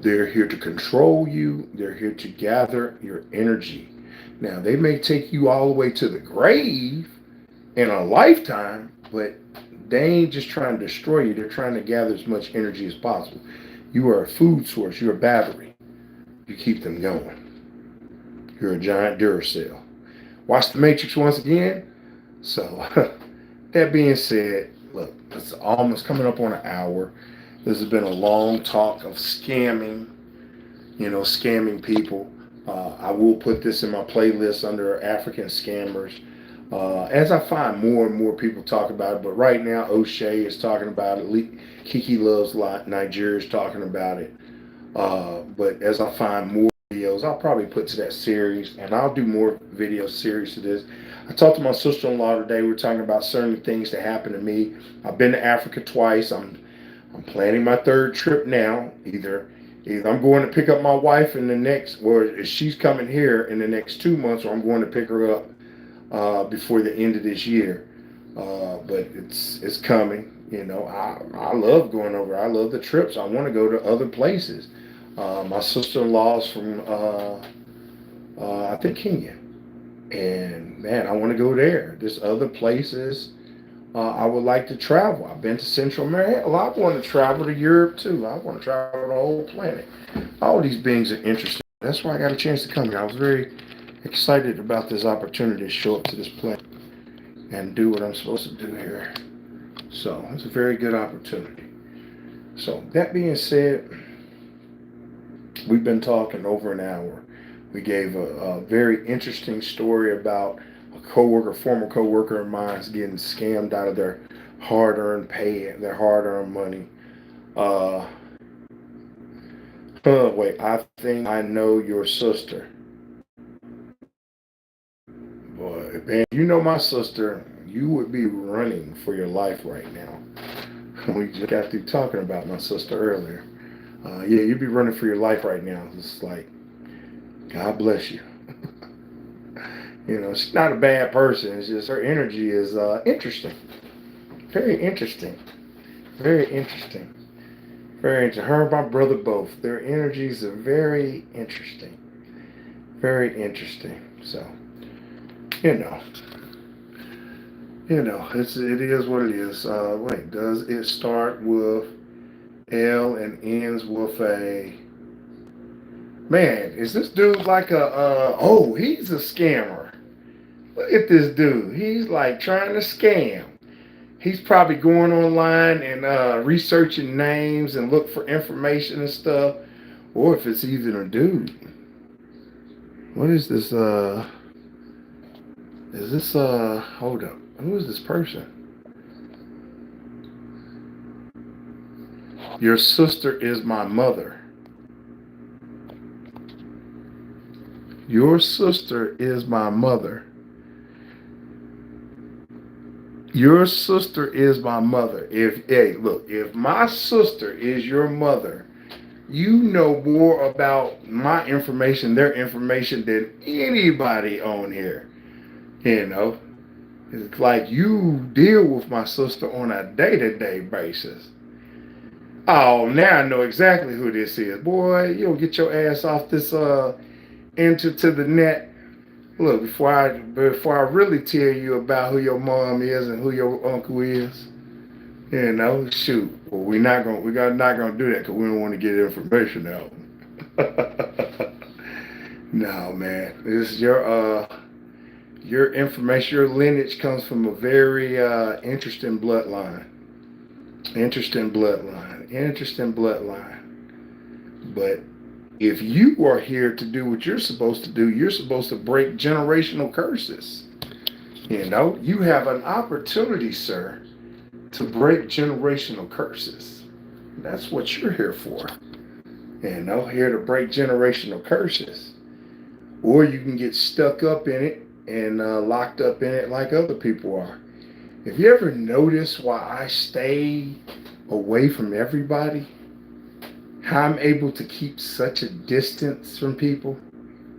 They're here to control you. They're here to gather your energy. Now, they may take you all the way to the grave in a lifetime, but they ain't just trying to destroy you. They're trying to gather as much energy as possible. You are a food source. You're a battery. You keep them going. You're a giant Duracell. Watch The Matrix once again. So, that being said, look, it's almost coming up on an hour. This has been a long talk of scamming, scamming people. I will put this in my playlist under African scammers. As I find more and more people talk about it, but right now O'Shea is talking about it. Kiki Loves Nigeria is talking about it. But as I find more videos, I'll probably put to that series, and I'll do more video series to this. I talked to my sister-in-law today. We were talking about certain things that happened to me. I've been to Africa twice. I'm planning my third trip now. Either I'm going to pick up my wife in the next, or she's coming here in the next 2 months, or I'm going to pick her up before the end of this year. But it's coming. I love going over. I love the trips. I want to go to other places. My sister-in-law's from I think Kenya, and man, I want to go there. There's other places I would like to travel. I've been to Central America. Hell, I want to travel to Europe too. I want to travel the whole planet. All these beings are interesting. That's why I got a chance to come here. I was very excited about this opportunity to show up to this planet and do what I'm supposed to do here. So it's a very good opportunity. So that being said, we've been talking over an hour. We gave a very interesting story about a former coworker of mine getting scammed out of their hard-earned pay, their hard-earned money. Wait, I think I know your sister. Boy, man, you know my sister, you would be running for your life right now. We just got through talking about my sister earlier. Yeah, you'd be running for your life right now. It's like, God bless you. She's not a bad person. It's just her energy is interesting. Very interesting. Very interesting. Very interesting. Her and my brother both. Their energies are very interesting. Very interesting. So, it is what it is. Wait, does it start with L and ends with a... Man, is this dude like he's a scammer. Look at this dude. He's like trying to scam. He's probably going online and researching names and look for information and stuff. Or if it's even a dude. What is this? Hold up. Who is this person? Your sister is my mother. Your sister is my mother. Your sister is my mother. If my sister is your mother, you know more about my information, their information, than anybody on here. You know, it's like you deal with my sister on a day-to-day basis. Oh, now I know exactly who this is. Boy, you'll get your ass off this enter to the net. Look, before I really tell you about who your mom is and who your uncle is, shoot. Well, not gonna do that because we don't want to get information out. No, man. This is your information, your lineage comes from a very interesting bloodline. Interesting bloodline. Interesting bloodline. But if you are here to do what you're supposed to do, you're supposed to break generational curses. You have an opportunity, sir, to break generational curses. That's what you're here for. Here to break generational curses. Or you can get stuck up in it and locked up in it like other people are. Have you ever noticed why I stay away from everybody? How I'm able to keep such a distance from people?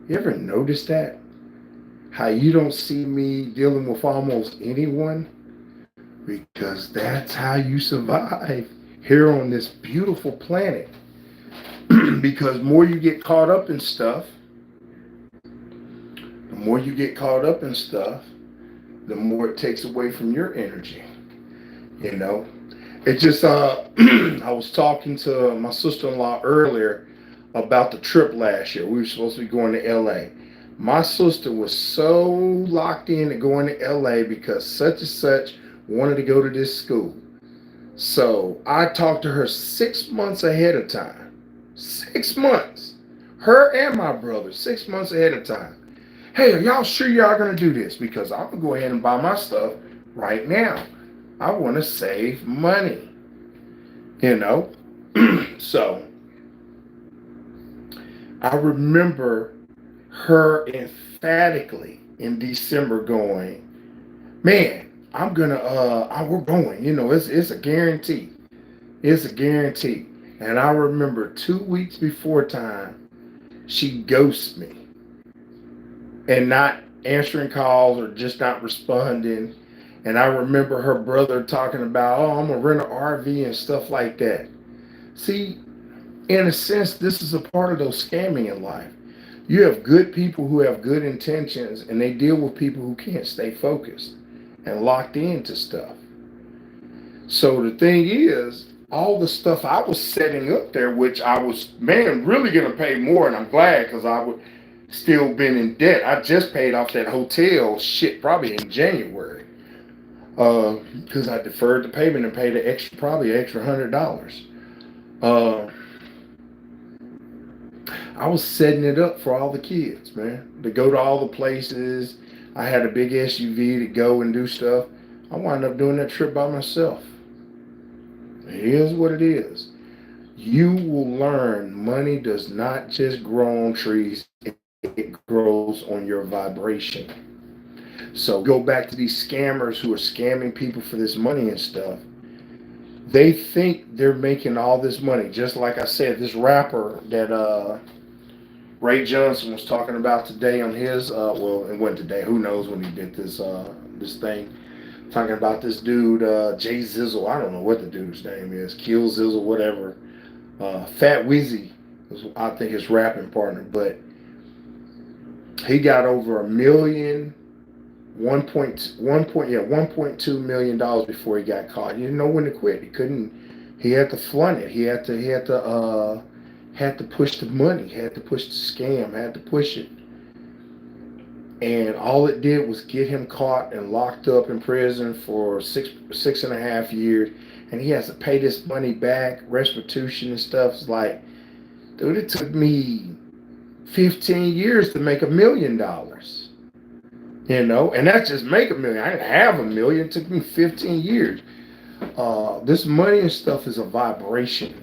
You ever notice that? How you don't see me dealing with almost anyone? Because that's how you survive here on this beautiful planet. Because more you get caught up in stuff, the more you get caught up in stuff, the more it takes away from your energy. It just I was talking to my sister-in-law earlier about the trip last year. We were supposed to be going to LA. My sister was so locked in to going to LA because such and such wanted to go to this school. So I talked to her 6 months ahead of time. 6 months. Her and my brother, 6 months ahead of time. Hey, are y'all sure y'all gonna do this? Because I'm gonna go ahead and buy my stuff right now. I want to save money. So I remember her emphatically in December going, man, we're going. It's a guarantee. It's a guarantee. And I remember 2 weeks before time, she ghosts me and not answering calls or just not responding. And I remember her brother talking about, I'm going to rent an RV and stuff like that. See, in a sense, this is a part of those scamming in life. You have good people who have good intentions, and they deal with people who can't stay focused and locked into stuff. So the thing is, all the stuff I was setting up there, which I was, really going to pay more, and I'm glad because I would still been in debt. I just paid off that hotel shit probably in January because I deferred the payment and paid probably an extra $100. I was setting it up for all the kids, man, to go to all the places. I had a big SUV to go and do stuff. I wound up doing that trip by myself. It is what it is. You will learn money does not just grow on trees, it grows on your vibration. So go back to these scammers who are scamming people for this money and stuff. They think they're making all this money. Just like I said, this rapper that Ray Johnson was talking about today on his, it wasn't today, who knows when he did this thing. Talking about this dude, Jay Zizzle. I don't know what the dude's name is. Kill Zizzle, whatever. Fat Weezy, I think his rapping partner. But he got over $1.2 million before he got caught. He didn't know when to quit. He had to flaunt it. He had to push the money, had to push the scam, had to push it. And all it did was get him caught and locked up in prison for six and a half years. And he has to pay this money back, restitution and stuff. It's like, dude, it took me 15 years to make $1 million. And that's just make $1 million. I didn't have $1 million. It took me 15 years. This money and stuff is a vibration.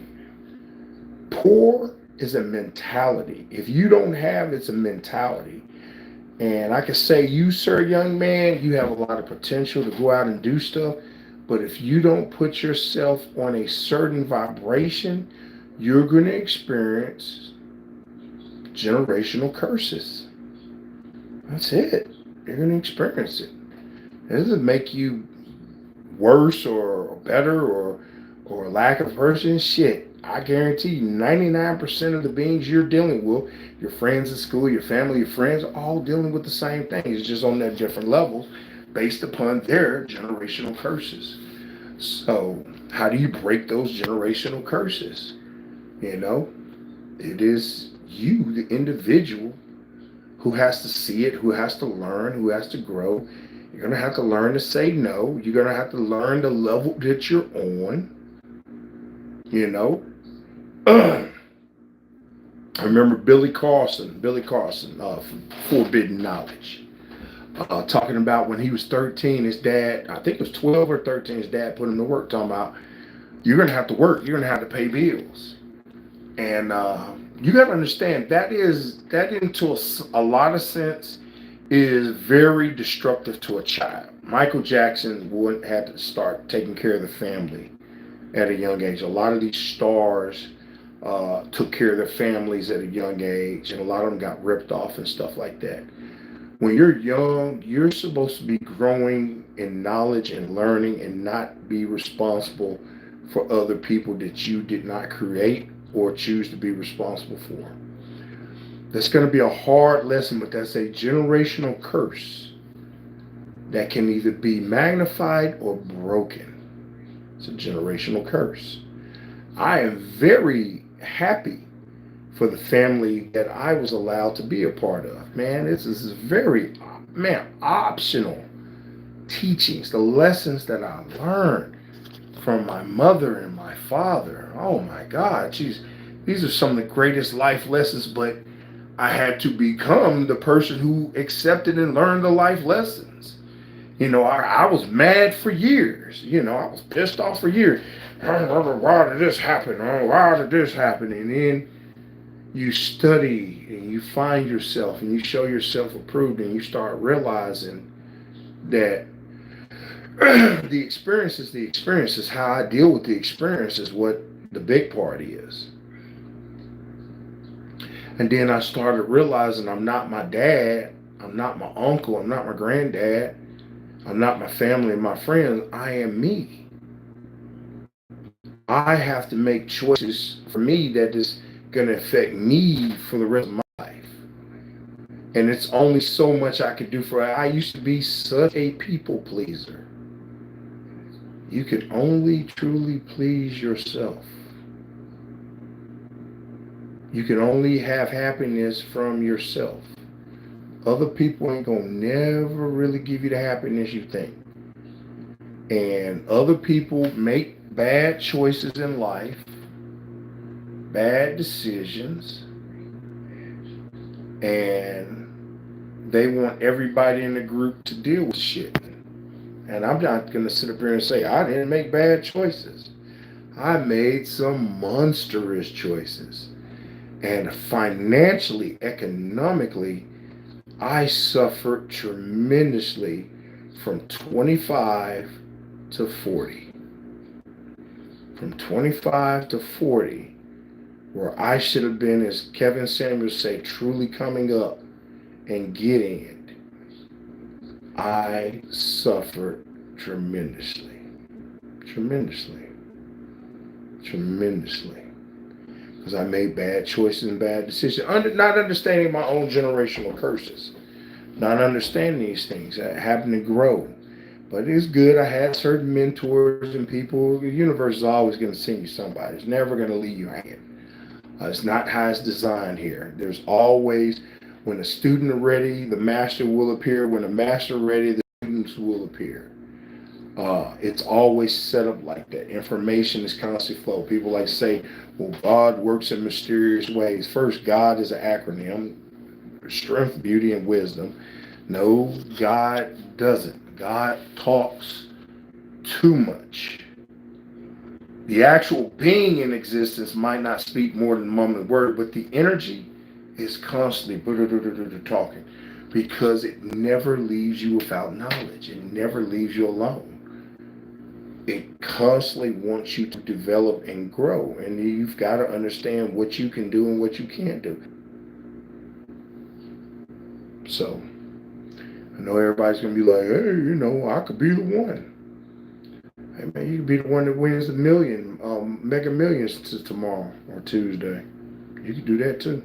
Poor is a mentality. If you don't have, it's a mentality. And I can say, you, sir, young man, you have a lot of potential to go out and do stuff. But if you don't put yourself on a certain vibration, you're going to experience generational curses. That's it. You're going to experience it. It doesn't make you worse or better or lack of person. Shit, I guarantee you 99% of the beings you're dealing with, your friends at school, your family, your friends, are all dealing with the same thing. It's just on their different levels based upon their generational curses. So how do you break those generational curses? You know, it is you, the individual, who has to see it, who has to learn, who has to grow. You're going to have to learn to say no. You're going to have to learn the level that you're on. You know, I remember Billy Carson, from Forbidden Knowledge, talking about when he was 13, his dad, I think it was 12 or 13, his dad put him to work, talking about, you're going to have to work, you're going to have to pay bills. And you got to understand, that into a lot of sense is very destructive to a child. Michael Jackson had to start taking care of the family at a young age. A lot of these stars took care of their families at a young age, and a lot of them got ripped off and stuff like that. When you're young, you're supposed to be growing in knowledge and learning and not be responsible for other people that you did not create or choose to be responsible for. That's going to be a hard lesson, but that's a generational curse that can either be magnified or broken. It's a generational curse. I am very happy for the family that I was allowed to be a part of. Man, this is very, optional teachings, the lessons that I learned from my mother and my father. Oh my God, geez, these are some of the greatest life lessons, but I had to become the person who accepted and learned the life lessons. You know, I was mad for years. You know, I was pissed off for years. Why did this happen? Why did this happen? And then you study and you find yourself and you show yourself approved and you start realizing that the experience is the experience. Is how I deal with the experience is what the big party is. And then I started realizing I'm not my dad, I'm not my uncle, I'm not my granddad, I'm not my family and my friends. I am me. I have to make choices for me that is going to affect me for the rest of my life. And it's only so much I could do for it. I used to be such a people pleaser. You can only truly please yourself. You can only have happiness from yourself. Other people ain't gonna never really give you the happiness you think. And other people make bad choices in life, bad decisions, and they want everybody in the group to deal with shit. And I'm not gonna sit up here and say I didn't make bad choices. I made some monstrous choices. And financially, economically, I suffered tremendously from 25 to 40. From 25 to 40, where I should have been, as Kevin Samuels say, truly coming up and getting it, I suffered tremendously. Tremendously. Tremendously. Because I made bad choices and bad decisions. Not understanding my own generational curses. Not understanding these things. I happened to grow. But it's good. I had certain mentors and people. The universe is always going to send you somebody. It's never going to leave you hanging. It's not how it's designed here. There's always, when a student is ready, the master will appear. When the master is ready, the students will appear. It's always set up like that. Information is constantly flow. People like to say, well, God works in mysterious ways. First, God is an acronym. Strength, beauty, and wisdom. No, God doesn't. God talks too much. The actual being in existence might not speak more than a mumbling word, but the energy is constantly talking. because it never leaves you without knowledge. It never leaves you alone. It constantly wants you to develop and grow, and you've got to understand what you can do and what you can't do. So I know everybody's gonna be like, hey, I could be the one. Hey man, you could be the one that wins the million, Mega Millions tomorrow or Tuesday. You could do that too.